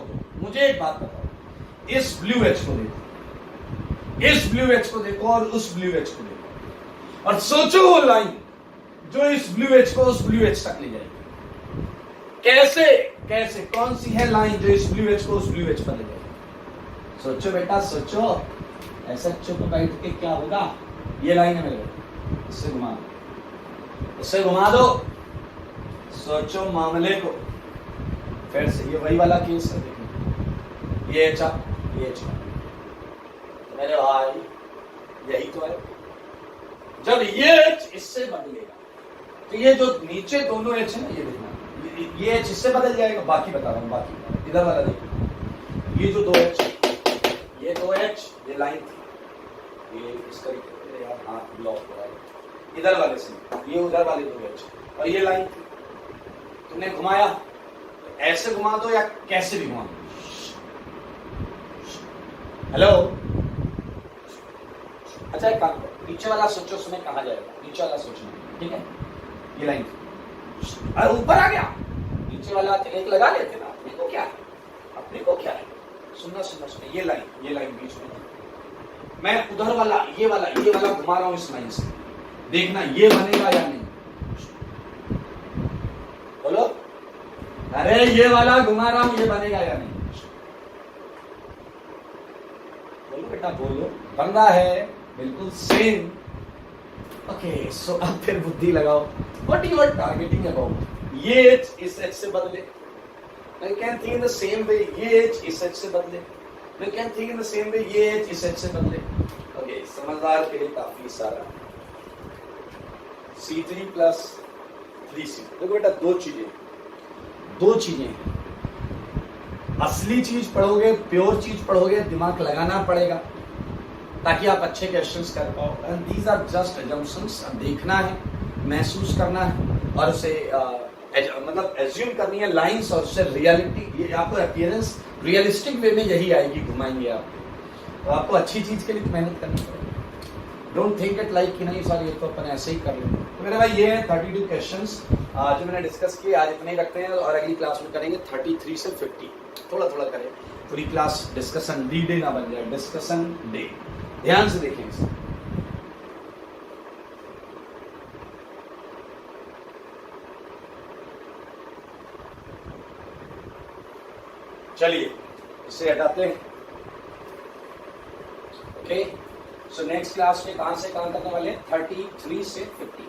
दो, मुझे एक बात बताओ, इस ब्लू एच को देखो, इस ब्लू एच को देखो और उस ब्लू एच को देखो, और सोचो वो लाइन जो इस ब्लू एच को उस ब्लू एच तक ले जाएगी। कैसे कौन सी है लाइन जो इस ब्लू एच को उस ब्लू एच पर ले जाएगी? सोचो बेटा सोचो, ऐसा चुप बैठ के क्या होगा? ये लाइन है मेरे बेटा, इससे घुमा दो, सोचो मामले को फिर से। ये वही वाला केस है, देखो ये एच, मेरे भाई यही तो है। जब ये एच इससे बदलेगा तो ये जो नीचे दोनों एच है ना, ये देखना, ये एच इससे बदल जाएगा। बाकी बता रहा हूँ, बाकी इधर वाला देखो, ये जो दो एच, ये दो एच, ये लाइन थी, ये इस तरीके यार हाथ ब्लॉक हो रहा है, इधर वाले से, ये उधर वाले दो एच, और ये लाइन थी, तुमने घुमाया, तो ऐसे घुमा दो या कैसे भी घुमा दो। हेलो, अच्छा एक काम करो, नीचे वाला सोचो उसमें कहा जाएगा, नीचे वाला सोचना, ठीक है? ये लाइन, अरे ऊपर आ गया, नीचे वाला एक लगा लेते ना, अपने को क्या है, सुनना, ये लाइन बीच में, मैं उधर वाला ये वाला घुमा रहा हूं इस लाइन से, देखना ये बनेगा या नहीं, बोलो। अरे ये वाला घुमा रहा हूं, ये बनेगा या नहीं, बोलो बेटा बोलो, बन रहा है बिल्कुल सेम। ओके, सो अब फिर बुद्धि लगाओ, what you are targeting about? ये एच इस एच से बदले, you can think in the same way, ये एच इस एच से बदले, you can think in the same way, ये एच इस एच से बदले। ओके, समझदार के लिए काफी सारा C3 प्लस 3C। देखो बेटा दो चीजें, असली चीज पढ़ोगे, प्योर चीज पढ़ोगे, दिमाग लगाना पड़ेगा ताकि आप अच्छे क्वेश्चंस कर पाओ। And these are just assumptions, देखना है, महसूस करना है, और उसे मतलब एज्यूम करनी है लाइंस, और उससे रियलिटी, ये आपको अपीयरेंस रियलिस्टिक वे में यही आएगी, घुमाएंगे आप, तो आपको अच्छी चीज के लिए मेहनत करनी पड़ेगी। डोंट थिंक इट लाइक कि नहीं सर ये तो अपन ऐसे ही कर लेंगे। तो मेरे भाई ये है 32 क्वेश्चंस जो मैंने डिस्कस किए, आज इतने ही रखते हैं, और अगली क्लास में करेंगे 33 से 50, थोड़ा करें, पूरी क्लास डिस्कशन डे ना बन जाए, डिस्कशन डे, ध्यान से देखें इसे। चलिए इसे हटाते हैं। ओके, सो नेक्स्ट क्लास में कहां से कहां करने वाले हैं? 33 से 50।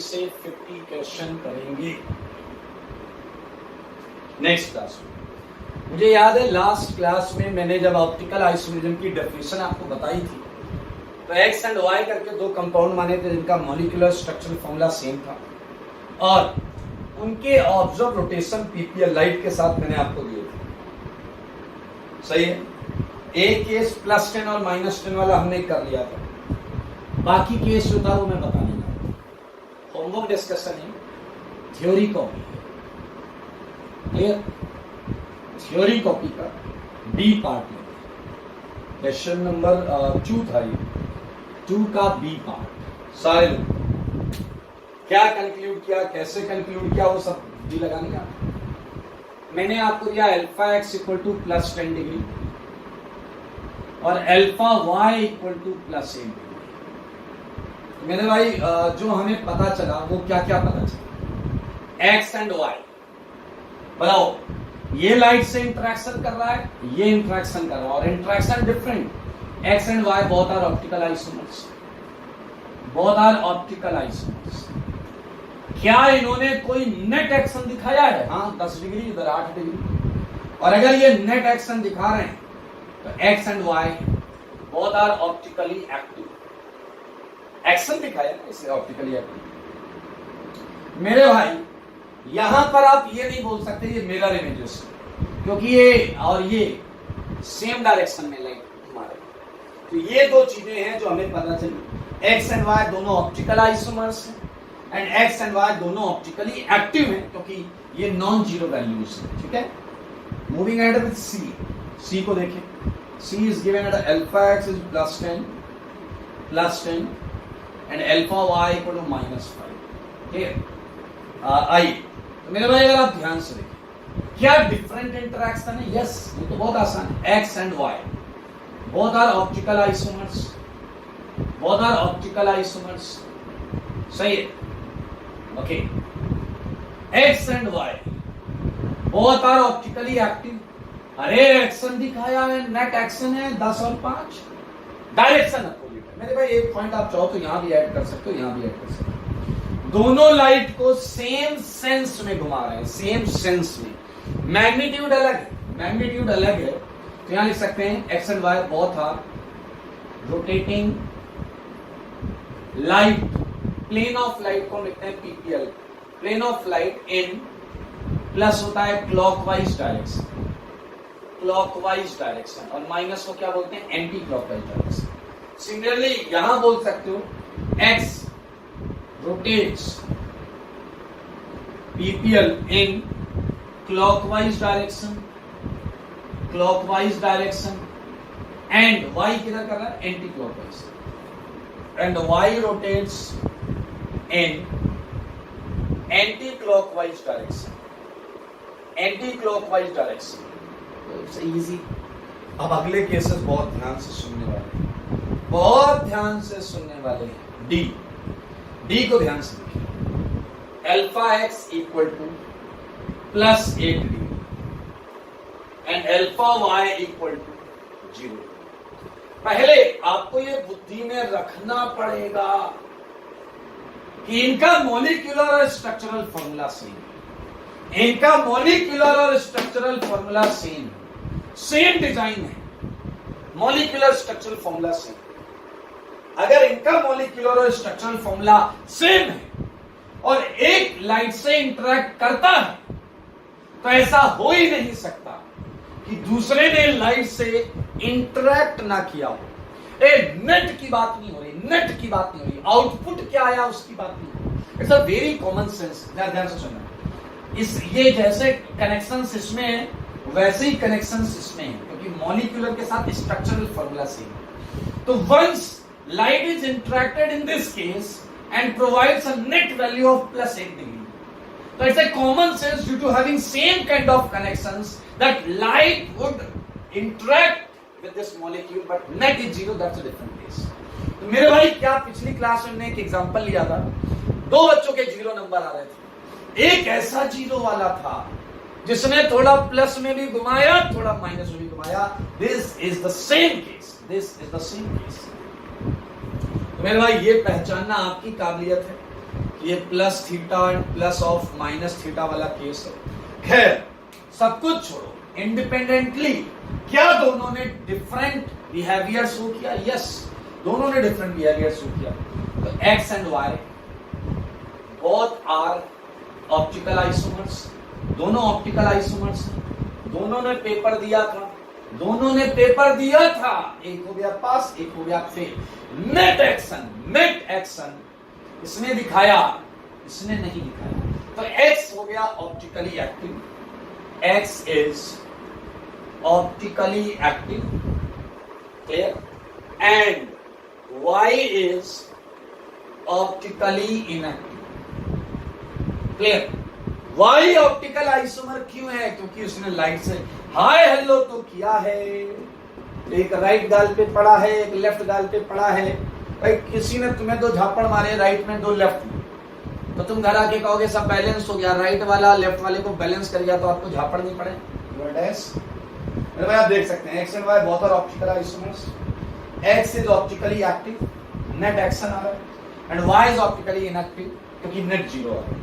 से 50 क्वेश्चन करेंगे नेक्स्ट क्लास में। मुझे याद है लास्ट क्लास में मैंने जब ऑप्टिकल आइसोमेरिज्म की डेफिनेशन आपको बताई थी, तो एक्स एंड वाई करके दो कंपाउंड माने थे जिनका मॉलिक्यूलर स्ट्रक्चरल फॉर्मूला सेम था, और उनके ऑब्जर्व रोटेशन पीपीएल लाइट के साथ मैंने आपको दिए थे। सही है, एक केस +10 और -10 वाला हमने कर लिया था, बाकी केस जो था वो मैं बता नहीं रहा। होमवर्क डिस्कशन है, theory copy, clear? Theory copy का बी पार्ट में क्वेश्चन नंबर 2 था, ये 2 का बी पार्ट। सारे लोग क्या कंक्लूड किया, कैसे कंक्लूड किया, वो सब भी लगाने का। मैंने आपको दिया αx = +10 डिग्री और αy = +8 डिग्री। मेरे भाई जो हमें पता चला वो क्या क्या पता चला? एक्स एंड वाई, बताओ, ये लाइट से इंटरेक्शन कर रहा है, ये इंटरेक्शन कर रहा है, और interaction different. X and Y both are optical isomers, both are optical isomers. क्या इन्होंने कोई नेट एक्शन दिखाया है? हाँ, 10 डिग्री, इधर 8 डिग्री। और अगर ये नेट एक्शन दिखा रहे हैं तो X and Y both are optically active. Action दिखाया ना इसे ऑप्टिकली एक्टिव। मेरे भाई यहां पर आप ये नहीं बोल सकते ये मिरर इमेजेस, क्योंकि ये और ये सेम डायरेक्शन में लाइट हमारे। तो ये दो चीजें हैं जो हमें पता चली। एक्स एंड वाई दोनों ऑप्टिकल आइसोमर्स हैं एंड एक्स एंड वाई दोनों ऑप्टिकली एक्टिव हैं, क्योंकि ये नॉन जीरो वैल्यूज हैं। ठीक है, मूविंग अहेड विद सी। सी को देखें, C is given at alpha x is plus 10 and alpha y equal to minus 5. ठीक है, आइए तो मेरे भाई अगर आप ध्यान से देखें क्या डिफरेंट इंटरैक्शन है। यस, ये तो बहुत आसान है। x and y both are optical isomers, both are optical isomers, सही है। Okay, x and y both are optically active। अरे एक्शन दिखाया है, नेट एक्शन है 10 और 5, डायरेक्शन अपोजिट है। मेरे भाई एक पॉइंट आप चाहो तो यहां भी ऐड कर सकते हो, यहां भी ऐड कर सकते हो। दोनों लाइट को सेम सेंस में घुमा रहे हैं, सेम सेंस में। मैग्नीट्यूड अलग है, मैग्नीट्यूड अलग है, तो यहां लिख सकते हैं X and Y both are rotating light. Plane of light को लिखते हैं PPL, plane of light in plus होता है क्लॉकवाइज डायरेक्शन, क्लॉकवाइज डायरेक्शन, और माइनस को क्या बोलते हैं, एंटी क्लॉकवाइज डायरेक्शन। सिमिलरली यहां बोल सकते हो x rotates PPL in clockwise direction, clockwise direction, and y किधर कर रहा है, anti clockwise, and y rotates in anti clockwise direction, anti clockwise direction. It's easy. अब अगले केसेस बहुत ध्यान से सुनने वाले हैं, बहुत ध्यान से सुनने वाले हैं। डी, डी को ध्यान से देखिए। Alpha X equal to plus 8 degree and alpha Y equal to 0। पहले आपको ये बुद्धि में रखना पड़ेगा कि इनका मॉलिक्यूलर और स्ट्रक्चरल फॉर्मूला सेम, इनका मॉलिक्यूलर और structural formula same, same design है, मॉलिक्यूलर स्ट्रक्चरल फॉर्मूला सेम। अगर इनका मॉलिक्यूलर और स्ट्रक्चरल फॉर्मूला सेम है और एक लाइट से इंटरेक्ट करता है, तो ऐसा हो ही नहीं सकता कि दूसरे ने लाइट से इंटरेक्ट ना किया हो। नेट की बात नहीं हो रही, नेट की बात नहीं हो रही, आउटपुट क्या आया उसकी बात नहीं हो रही। It's a very common sense, ध्यान से सुनना। इस ये जैसे कनेक्शंस इसमें है वैसे ही कनेक्शंस इसमें है, क्योंकि मॉलिक्यूलर के साथ स्ट्रक्चरल फॉर्मूला सेम है। तो once light is interacted in this case and provides a net value of plus 8 degree, तो it's a common sense due to having same kind of connections that light would interact with this molecule but net is 0, that's a different case। तो मेरे भाई क्या पिछली class में एक example लिया था, दो बच्चों के 0 नंबर आ रहे थे। एक ऐसा 0 वाला था जिसने थोड़ा प्लस में भी घुमाया, थोड़ा माइनस में भी घुमाया। This is the same case, this is the same case. तो मेरे भाई ये पहचानना आपकी काबिलियत है कि ये plus theta and plus of minus theta वाला केस है। खैर सब कुछ छोड़ो, इंडिपेंडेंटली क्या दोनों ने डिफरेंट बिहेवियर शो किया? यस, दोनों ने डिफरेंट बिहेवियर शो किया। तो X and Y both are optical isomers, दोनों ऑप्टिकल आइसोमर्स, दोनों ने पेपर दिया था, दोनों ने पेपर दिया था, एक हो गया पास, एक हो गया fail. Net action, net action इसने दिखाया, इसने नहीं दिखाया। तो एक्स हो गया optically active, x is optically active, clear, and y is optically inactive, clear। y optical isomer क्यों है? क्योंकि उसने लाइट से हाय हेलो तो किया है, एक राइट गाल पे पड़ा है, एक लेफ्ट गाल पे पड़ा है। भाई किसी ने तुम्हें दो झापड़ मारे, राइट में दो लेफ्ट में, तो तुम घर आके कहोगे सब बैलेंस हो गया, राइट वाला लेफ्ट वाले को बैलेंस कर गया, तो आपको झापड़ नहीं पड़े। मेरे भाई आप देख सकते हैं X and Y both are optical isomers, X is optically active, net action आ रहा है, and Y is optically inactive क्योंकि नेट 0 आ रहा है।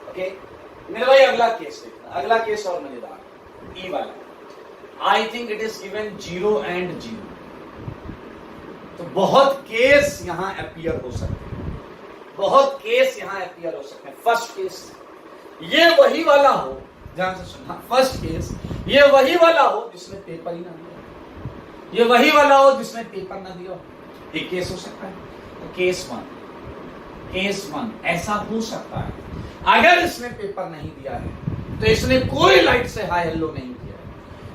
ओके, मेरे भाई अगला केस देखना, अगला केस और मजेदार, ई वाला। I think it is given 0 and 0। तो बहुत केस यहां अपीयर हो सकते हैं, बहुत केस यहां अपीयर हो सकते हैं। फर्स्ट केस ये वही वाला हो, ध्यान से सुनना, फर्स्ट केस ये वही वाला हो जिसने पेपर ही ना दिया, ये वही वाला हो जिसने पेपर ना दिया, एक केस हो सकता है। तो केस वन ऐसा हो सकता है, अगर इसने पेपर नहीं दिया है तो इसने कोई लाइट से हाई हेलो नहीं किया है,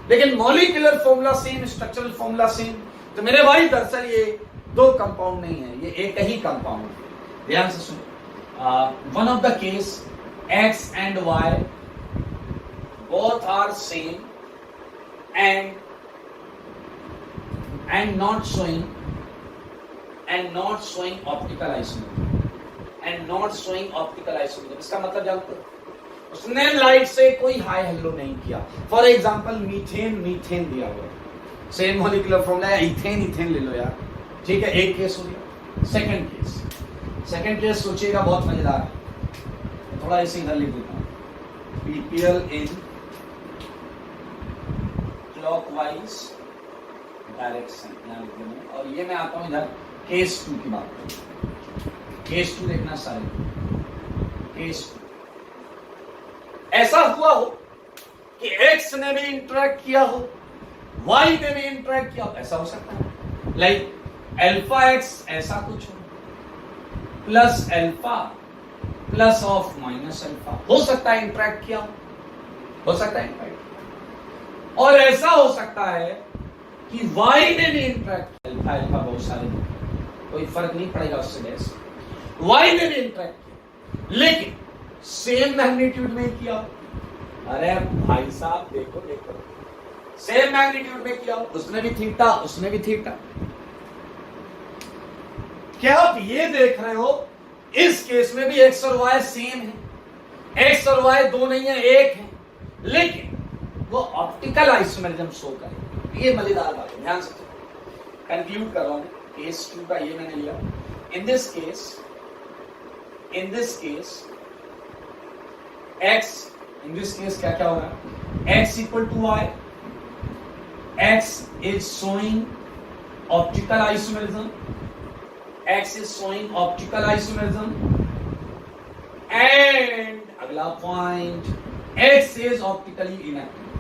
लेकिन molecular formula same, structural formula same, तो मेरे भाई दरअसल ये दो कंपाउंड नहीं है, ये एक ही कंपाउंड है। ध्यान से सुनो, one of the case X and Y both are same and not showing optical isomerism, इसका मतलब जानते हो, उसने लाइट से कोई हाई हेलो नहीं किया। फॉर एग्जांपल मीथेन दिया हुआ, सेम मॉलिक्यूलर फॉर्मूला है, इथेन ले लो यार, ठीक है, एक केस हो गया। सेकंड केस सोचिएगा, बहुत मजेदार है, थोड़ा इसे इधर लिख देता हूं, पीपीएल इन क्लॉकवाइज डायरेक्शन, यहां लिख देना, और ये मैं आता हूं इधर केस 2 की बात करूं। केस 2 देखना सारे, केस 2 ऐसा हुआ हो कि एक्स ने भी इंटरेक्ट किया हो, वाई ने भी इंटरेक्ट किया हो, ऐसा हो सकता है। लाइक अल्फा एक्स ऐसा कुछ हो, plus alpha plus of minus alpha, हो सकता है इंटरेक्ट किया हो सकता है इंटरेक्ट, और ऐसा हो सकता है कि y ने भी इंटरेक्ट किया, अल्फा बहुत सारे, कोई फर्क नहीं पड़ेगा उससे, गैस y ने भी इंटरेक्ट किया, लेकिन सेम मैग्नीट्यूड में किया। अरे भाई साहब देखो, सेम मैग्नीट्यूड में किया, उसने भी थीटा, उसने भी थीटा। क्या आप ये देख रहे हो, इस केस में भी एक्स और वाई सेम है, एक्स और वाई दो नहीं है, एक है, लेकिन वो ऑप्टिकल आइसोमेरिज्म शो करे। ये मजेदार बात है, ध्यान से कंक्लूड कर रहा हूं। केस 2 का ये मैंने लिया। In this case X, in this case क्या क्या होगा, X equal to Y, X is showing optical isomerism, X is showing optical isomerism, and अगला point, X is optically inactive,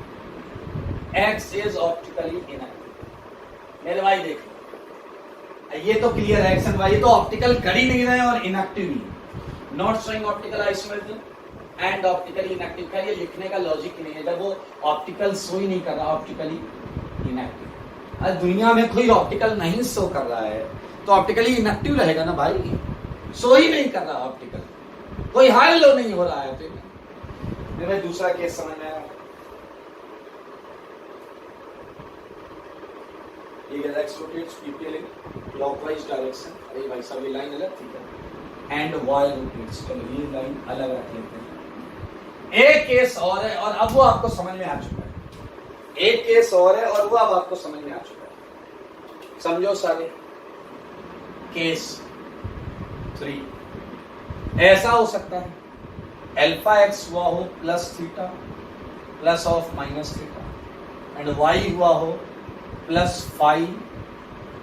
X is optically inactive। मेरे भाई देखो, ये तो clear है, X and Y, ये तो ऑप्टिकल कर ही नहीं रहे और इनएक्टिव नहीं, not showing optical isomerism and optically inactive. का ये लिखने का लॉजिक नहीं है, जब वो ऑप्टिकल शो ही नहीं कर रहा, ऑप्टिकली इनएक्टिव। आज दुनिया में कोई ऑप्टिकल नहीं शो कर रहा है तो ऑप्टिकली इनएक्टिव रहेगा ना भाई, सो ही नहीं कर रहा ऑप्टिकल, कोई हाई लो नहीं हो रहा है। तो मेरे भाई दूसरा केस समझ में आया, x rotates PPL in clockwise direction, अरे भाई सब ये लाइन अलग थी क्या, एंड वाई रोटेट्स, चलो ये लाइन अलग रख लेते हैं। एक केस और है, और अब वो आपको समझ में आ चुका है, एक केस और है और वो अब आपको समझ में आ चुका है, समझो सारे। केस 3 ऐसा हो सकता है, अल्फा एक्स हुआ हो plus theta plus of minus theta, and Y हुआ हो प्लस 5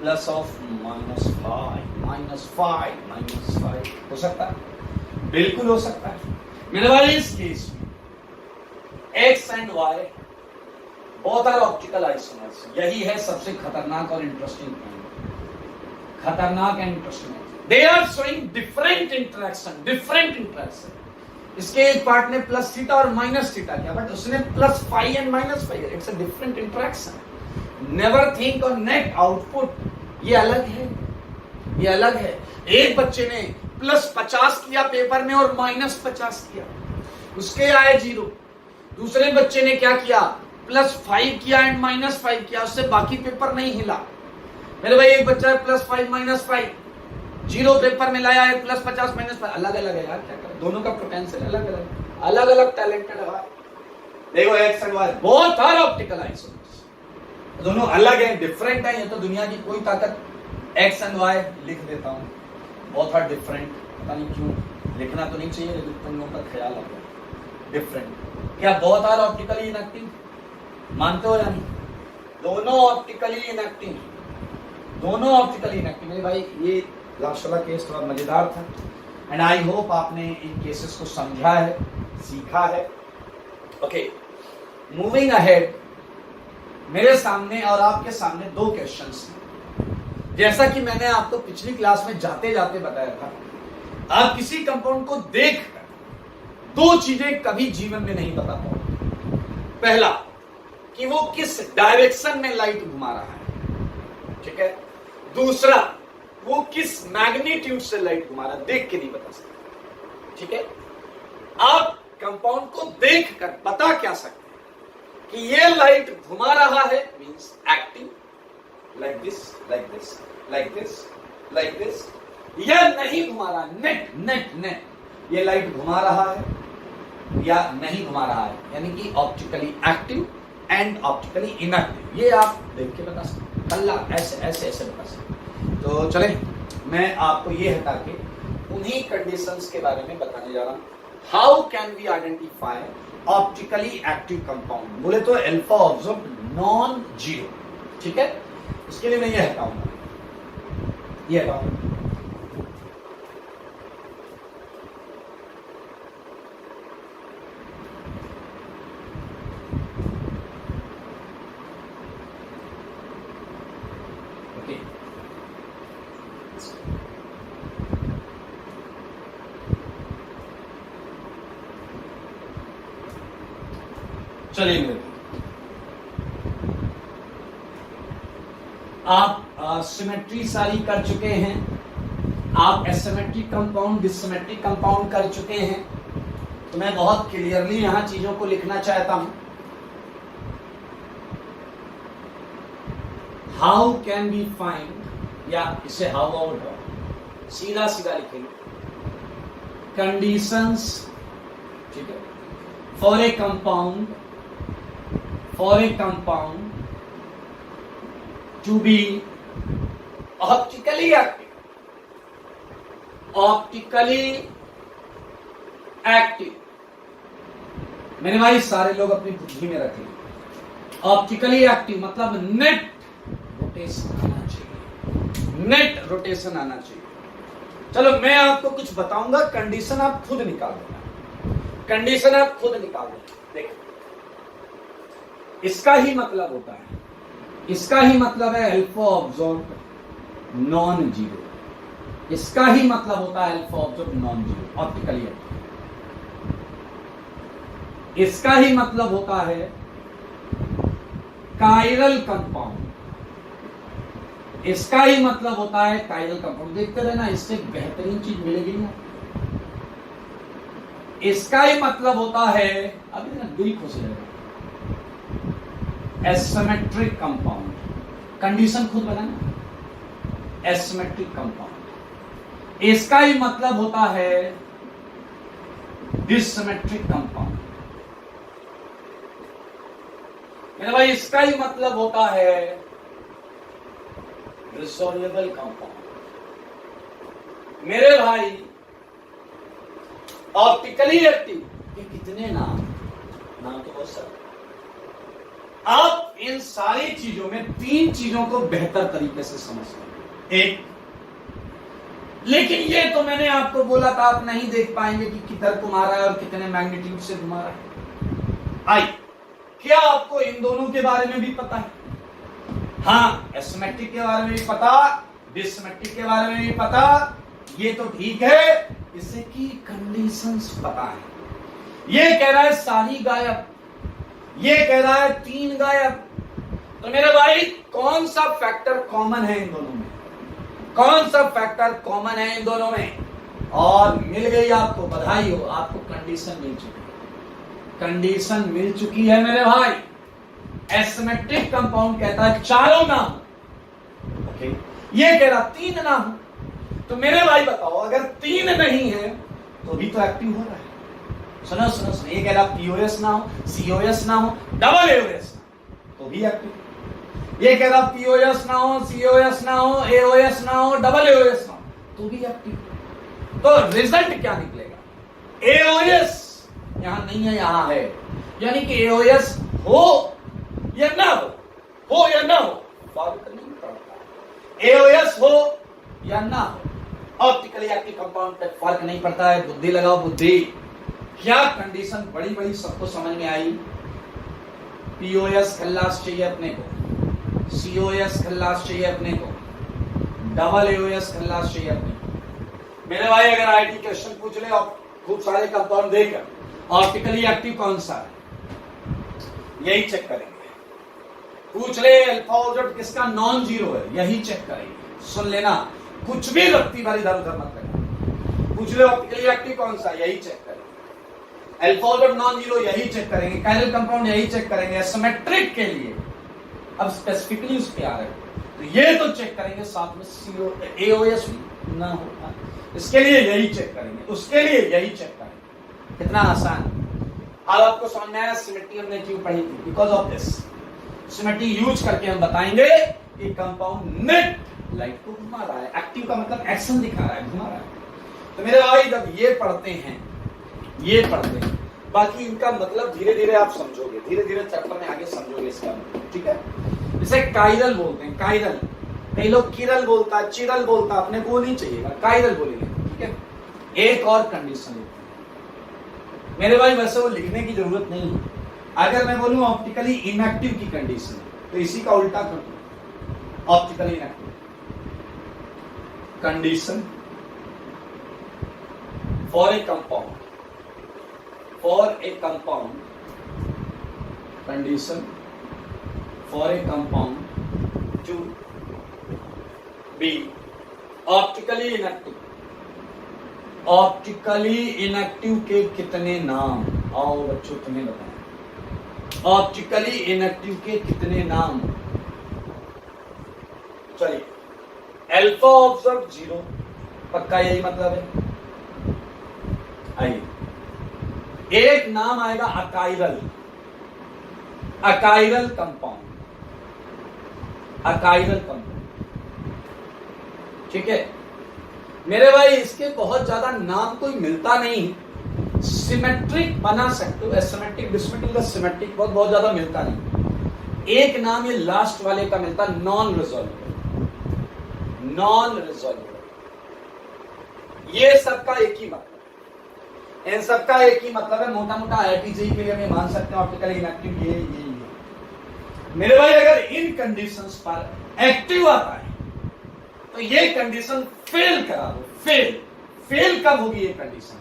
प्लस ऑफ माइनस 5 हो सकता है, बिल्कुल हो सकता है मेरे भाई। इस केस में X and Y both are optical isomers, यही है सबसे खतरनाक और इंटरेस्टिंग पॉइंट, खतरनाक and interesting. They are showing different interaction. इसके एक पार्ट ने प्लस थीटा और माइनस थीटा किया, बट उसने plus 5 and minus 5, it's a different interaction. Never think on net output, ये अलग है, ये अलग है। एक बच्चे ने प्लस 50 किया पेपर में और माइनस 50 किया, उसके आए 0। दूसरे बच्चे ने क्या किया, प्लस 5 किया एंड माइनस 5 किया, उससे बाकी पेपर नहीं हिला। मेरे भाई एक बच्चा है प्लस 5 माइनस 5, 0 पेपर में लाया है, प्लस 50 माइनस 5, अलग अलग है यार, क्या करें, दोनों का पोटेंशियल अलग अलग टैलेंटेड है। देखो x and Y both are optical isomers, दोनों अलग है, डिफरेंट है। ये तो दुनिया की कोई ताकत, एक्स एंड वाई लिख देता हूं, बोथ आर डिफरेंट, पता नहीं क्यों लिखना तो नहीं चाहिए, लेकिन तुम लोगों का ख्याल आ गया, डिफरेंट। क्या बोथ आर ऑप्टिकली इनएक्टिव, मानते हो या नहीं? दोनों ऑप्टिकली इनएक्टिव, दोनों ऑप्टिकली इनएक्टिव। मेरे भाई ये लास्ट वाला केस थोड़ा मजेदार था एंड आई होप आपने इन केसेस को समझा है, सीखा है। ओके, मूविंग अहेड, मेरे सामने और आपके सामने दो क्वेश्चंस हैं। जैसा कि मैंने आपको पिछली क्लास में जाते जाते बताया था, आप किसी कंपाउंड को देखकर दो चीजें कभी जीवन में नहीं बता पाओगे। पहला कि वो किस डायरेक्शन में लाइट घुमा रहा है, ठीक है। दूसरा, वो किस मैग्नीट्यूड से लाइट घुमा रहा है, देख के नहीं बता सकते, ठीक है। आप कंपाउंड को देखकर बता क्या सकते हैं कि ये लाइट घुमा रहा है, means active, like this, like this, like this, like this, या नहीं घुमा रहा, नेट नेट नेट, ये लाइट घुमा रहा है या नहीं घुमा रहा है, यानी कि optically active and optically inactive, ये आप देख के बता सकते, अल्लाह ऐसे ऐसे ऐसे बता सकते। तो चले, मैं आपको ये हटा के उन्हीं कंडीशंस के बारे में बताने जा रहा हूं। How can we identify optically active compound? बोले तो अल्फा ऑब्जर्व नॉन जीरो, ठीक है। इसके लिए मैं ये हटाऊंगा, ये हटाऊंगा। चलिए मेरे, आप सिमेट्री सारी कर चुके हैं, आप एसिमेट्रिक कंपाउंड, डिससिमेट्रिक कंपाउंड कर चुके हैं। तो मैं बहुत क्लियरली यहां चीजों को लिखना चाहता हूं। हाउ कैन बी फाइंड, या इसे हाउ आउट सीधा सीधा लिखेंगे, कंडीशंस, ठीक है, for a compound, for a compound to be optically active, optically active। मेरे भाई सारे लोग अपनी बुद्धि में रखें, ऑप्टिकली एक्टिव मतलब नेट रोटेशन आना चाहिए, नेट रोटेशन आना चाहिए। चलो मैं आपको कुछ बताऊंगा, कंडीशन आप खुद निकाल देना, कंडीशन आप खुद निकाल देना। देखो, इसका ही मतलब होता है, इसका ही मतलब है अल्फा ऑब्जर्व नॉन जीरो, इसका ही मतलब होता है alpha observe non zero optically active, इसका ही मतलब होता है कायरल कंपाउंड, इसका ही मतलब होता है कायरल कंपाउंड। देखते रहना, इससे बेहतरीन चीज मिलेगी ना। इसका ही मतलब होता है, अभी ना दिल खुश रहेगा, एसिमेट्रिक कंपाउंड, कंडीशन खुद बनाना, एसिमेट्रिक कंपाउंड। इसका ही मतलब होता है डिससिमेट्रिक कंपाउंड। मेरे भाई इसका ही मतलब होता है रिसोल्युबल कंपाउंड। मेरे भाई ऑप्टिकली एक्टिव के कितने नाम तो बहुत सारे। आप इन सारी चीजों में तीन चीजों को बेहतर तरीके से समझते हैं। एक, लेकिन ये तो मैंने आपको बोला था आप नहीं देख पाएंगे कि किधर घुमा रहा है और कितने मैग्नीट्यूड से घुमा रहा है। आई, क्या आपको इन दोनों के बारे में भी पता है? हाँ, एसिमेट्रिक के बारे में भी पता, डिससिमेट्रिक के बारे में भी पता, ये तो ठीक है, इसे की कंडीशंस पता है। ये कह रहा है सारी गायब, ये कह रहा है तीन गायब। तो मेरे भाई कौन सा फैक्टर कॉमन है इन दोनों में? कौन सा फैक्टर कॉमन है इन दोनों में? और मिल गई आपको, बधाई हो, आपको कंडीशन मिल चुकी है, कंडीशन मिल चुकी है मेरे भाई। एसिमेट्रिक कंपाउंड कहता है चारों ना हो, ओके, ये कह रहा तीन ना हो। तो मेरे भाई बताओ, अगर तीन नहीं है तो भी तो एक्टिव हो रहा है। सुनो सुनो सुनो, ये कह रहा पीओएस ना हो, सीओएस ना हो, डबल एओएस तो भी एक्टिव। ये कह रहा पीओएस ना हो, सीओएस ना हो, एओएस ना हो, डबल एओएस ना हो तो भी एक्टिव। तो रिजल्ट क्या निकलेगा? एओएस यहां नहीं है, यहां है, यानी कि एओएस हो या ना हो या ना हो फर्क नहीं पड़ता। एओएस हो या ना हो, ऑप्टिकली एक्टिव कंपाउंड पे फर्क नहीं पड़ता है। बुद्धि लगाओ बुद्धि। क्या कंडीशन बड़ी बड़ी सबको समझ में आई? पीओएस खल्लास चाहिए अपने को, सीओएस खल्लास चाहिए अपने को, डबल एओएस खल्लास चाहिए अपने को। मेरे भाई अगर आईटी क्वेश्चन पूछ ले और खूब सारे कंपाउंड देकर ऑप्टिकली एक्टिव कौन सा है, यही चेक करेंगे। पूछ ले अल्फा ऑब्जेक्ट किसका नॉन जीरो है, यही चेक करेंगे। सुन लेना, कुछ भी रत्ती भर इधर उधर मत करना। पूछ ले ऑप्टिकली एक्टिव कौन सा, यही चेक करेंगे। अल्फा ऑब्जेक्ट नॉन जीरो, यही चेक करेंगे। कायरल कंपाउंड, यही चेक करेंगे। सिमेट्रिक के लिए अब स्पेसिफिकली उस पे आ रहे हैं तो ये तो चेक करेंगे, साथ में सीओ एओएस भी ना हो, इसके लिए यही चेक करेंगे, उसके लिए यही चेक करेंगे। कितना आसान। अब आपको समझ में आया सिमेट्री हमने क्यों पढ़ी थी? Because of this symmetry use करके हम बताएंगे कि कंपाउंड नेट लाइट को घुमा रहा है। एक्टिव का मतलब एक्शन दिखा रहा है, घुमा रहा है। तो मेरे भाई जब ये पढ़ते हैं, बाकी इनका मतलब धीरे धीरे आप समझोगे, धीरे धीरे चैप्टर में आगे समझोगे इसका मतलब, ठीक है। इसे काइरल बोलते हैं, काइरल। कई लोग किरल बोलता, चिरल बोलता, अपने को नहीं चाहिएगा, काइरल बोलेंगे, ठीक है। एक और कंडीशन मेरे भाई, वैसे वो लिखने की जरूरत नहीं है। अगर मैं बोलूं ऑप्टिकली इनएक्टिव की कंडीशन, तो इसी का उल्टा कर दो, optically inactive condition for a compound, for a compound, condition for a compound to be optically inactive। Optically inactive के कितने नाम? आओ बच्चों तुम्हें बताएं, ऑप्टिकली इनएक्टिव के कितने नाम? चलिए, अल्फा ऑब्जर्व जीरो, पक्का यही मतलब है। आइए, एक नाम आएगा अकाइरल, अकाइरल कंपाउंड, अकाइरल कंपाउंड, ठीक है मेरे भाई। इसके बहुत ज्यादा नाम कोई मिलता नहीं, सिमेट्रिक बना सकते हो, एसिमेट्रिक, डिसिमेट्रिक, सिमेट्रिक बहुत ज्यादा मिलता नहीं। एक नाम ये लास्ट वाले का मिलता, नॉन रिजॉल्वेबल, नॉन रिजॉल्वेबल। ये सबका एक ही मतलब, इन सबका एक ही मतलब है। मोटा मोटा आईआईटी के लिए हम मान सकते हैं ऑप्टिकली इनएक्टिव ये मेरे भाई। अगर इन कंडीशंस पर एक्टिव आता है तो ये कंडीशन फेल करा दो। फेल कब होगी ये कंडीशन?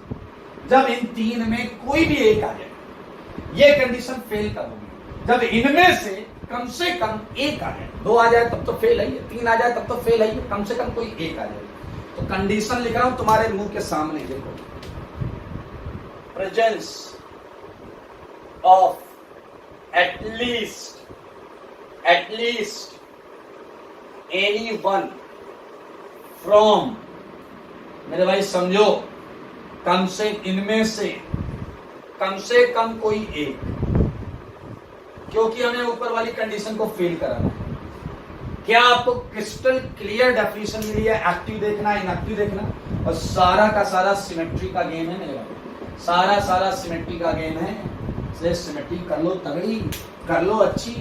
जब इन तीन में कोई भी एक आ जाए। ये कंडीशन फेल कब होगी? जब इनमें से कम एक आ जाए। दो आ जाए तब तो फेल है, तीन आ जाए तब तो फेल है, कम से कम कोई एक आ जाए। तो कंडीशन लिख रहा हूं तुम्हारे मुंह के सामने, देखो। Presence of at least any one from, मेरे भाई समझो, कम से इनमें से कम कोई एक, क्योंकि हमें ऊपर वाली कंडीशन को फेल कराना है। क्या आपको क्रिस्टल क्लियर डेफिनेशन मिली है? एक्टिव देखना, इनएक्टिव देखना, और सारा का सारा सिमेट्री का गेम है मेरे भाई, सारा सिमेट्री का गेम है। इसलिए सिमेट्री कर लो तगड़ी, कर लो अच्छी।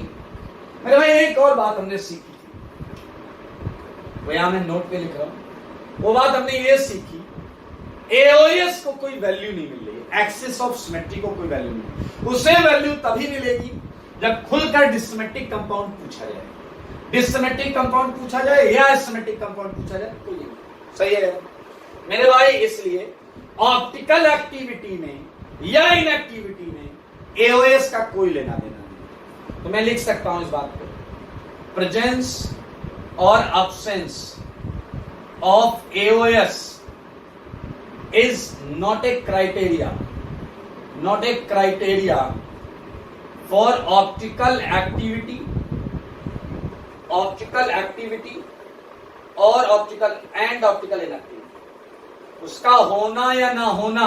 मेरे भाई एक और बात हमने सीखी थी, वो यहां मैं नोट पे लिख रहा हूं। वो बात हमने ये सीखी, एओएस को कोई वैल्यू नहीं मिल रही, एक्सिस ऑफ सिमेट्री को कोई वैल्यू नहीं। उसे वैल्यू तभी मिलेगी जब खुलकर डिसिमेट्रिक कंपाउंड पूछा जाए। डिसिमेट्रिक कंपाउंड पूछा जाए या एसिमेट्रिक कंपाउंड पूछा जाए, तो ये सही है मेरे भाई। इसलिए ऑप्टिकल एक्टिविटी में या इनएक्टिविटी में एओएस का कोई लेना देना नहीं। तो मैं लिख सकता हूं इस बात को, प्रेजेंस और absence of AOS is not a criteria for optical activity और optical inactivity। उसका होना या ना होना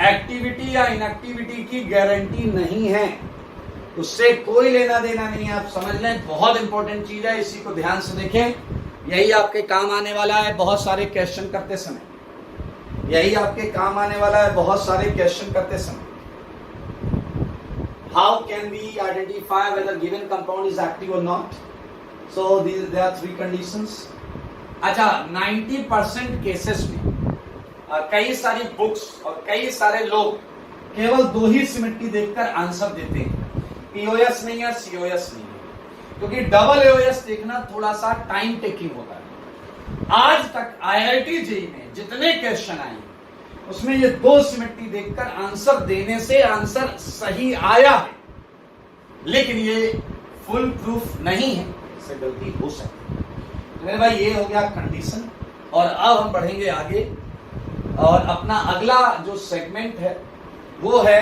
एक्टिविटी या इनएक्टिविटी की गारंटी नहीं है, उससे कोई लेना देना नहीं है। आप समझ लें, बहुत इंपॉर्टेंट चीज है, इसी को ध्यान से देखें। यही आपके काम आने वाला है बहुत सारे क्वेश्चन करते समय, यही आपके काम आने वाला है बहुत सारे क्वेश्चन करते समय। How can we identify whether given compound is active और not? So there are 3 conditions. अच्छा, 90% केसेस में कई सारी बुक्स और कई सारे लोग केवल 2 ही सिमेट्री देखकर आंसर देते हैं, पीओएस नहीं है, सीओएस नहीं है, क्योंकि डबल एओएस देखना थोड़ा सा टाइम टेकिंग होता है। आज तक आईआईटी जेईई में जितने क्वेश्चन आए उसमें ये 2 सिमेट्री देखकर आंसर देने से आंसर सही आया है, लेकिन ये फुल प्रूफ नहीं है, इससे गलती हो सकती है। मेरे भाई ये हो गया कंडीशन। और अब हम बढ़ेंगे आगे और अपना अगला जो सेगमेंट है वो है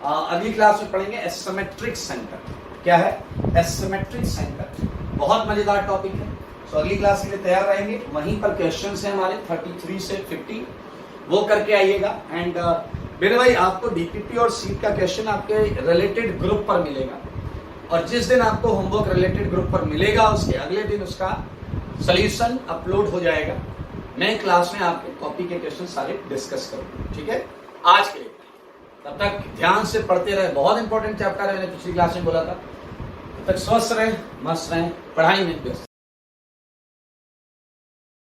अगली क्लास में पढ़ेंगे एसिमेट्रिक सेंटर। क्या है? Asymmetric centre. बहुत मजेदार टॉपिक है, तो अगली क्लास के लिए तैयार रहेंगे। वहीं पर क्वेश्चन है हमारे 33 से 50, वो करके आइएगा। एंड मेरे भाई आपको डीपीपी और सीट का क्वेश्चन आपके रिलेटेड ग्रुप पर मिलेगा, और जिस दिन आपको होमवर्क रिलेटेड ग्रुप पर मिलेगा उसके अगले दिन उसका सॉल्यूशन अपलोड हो जाएगा। मैं क्लास में आपके कॉपी के क्वेश्चन सारे डिस्कस करूंगा। ठीक है, आज के लिए तब तक ध्यान से पढ़ते रहे, बहुत इंपॉर्टेंट चैप्टर है, मैंने पिछली क्लास में बोला था। तब तक स्वस्थ रहे, मस्त रहे, पढ़ाई में व्यस्त।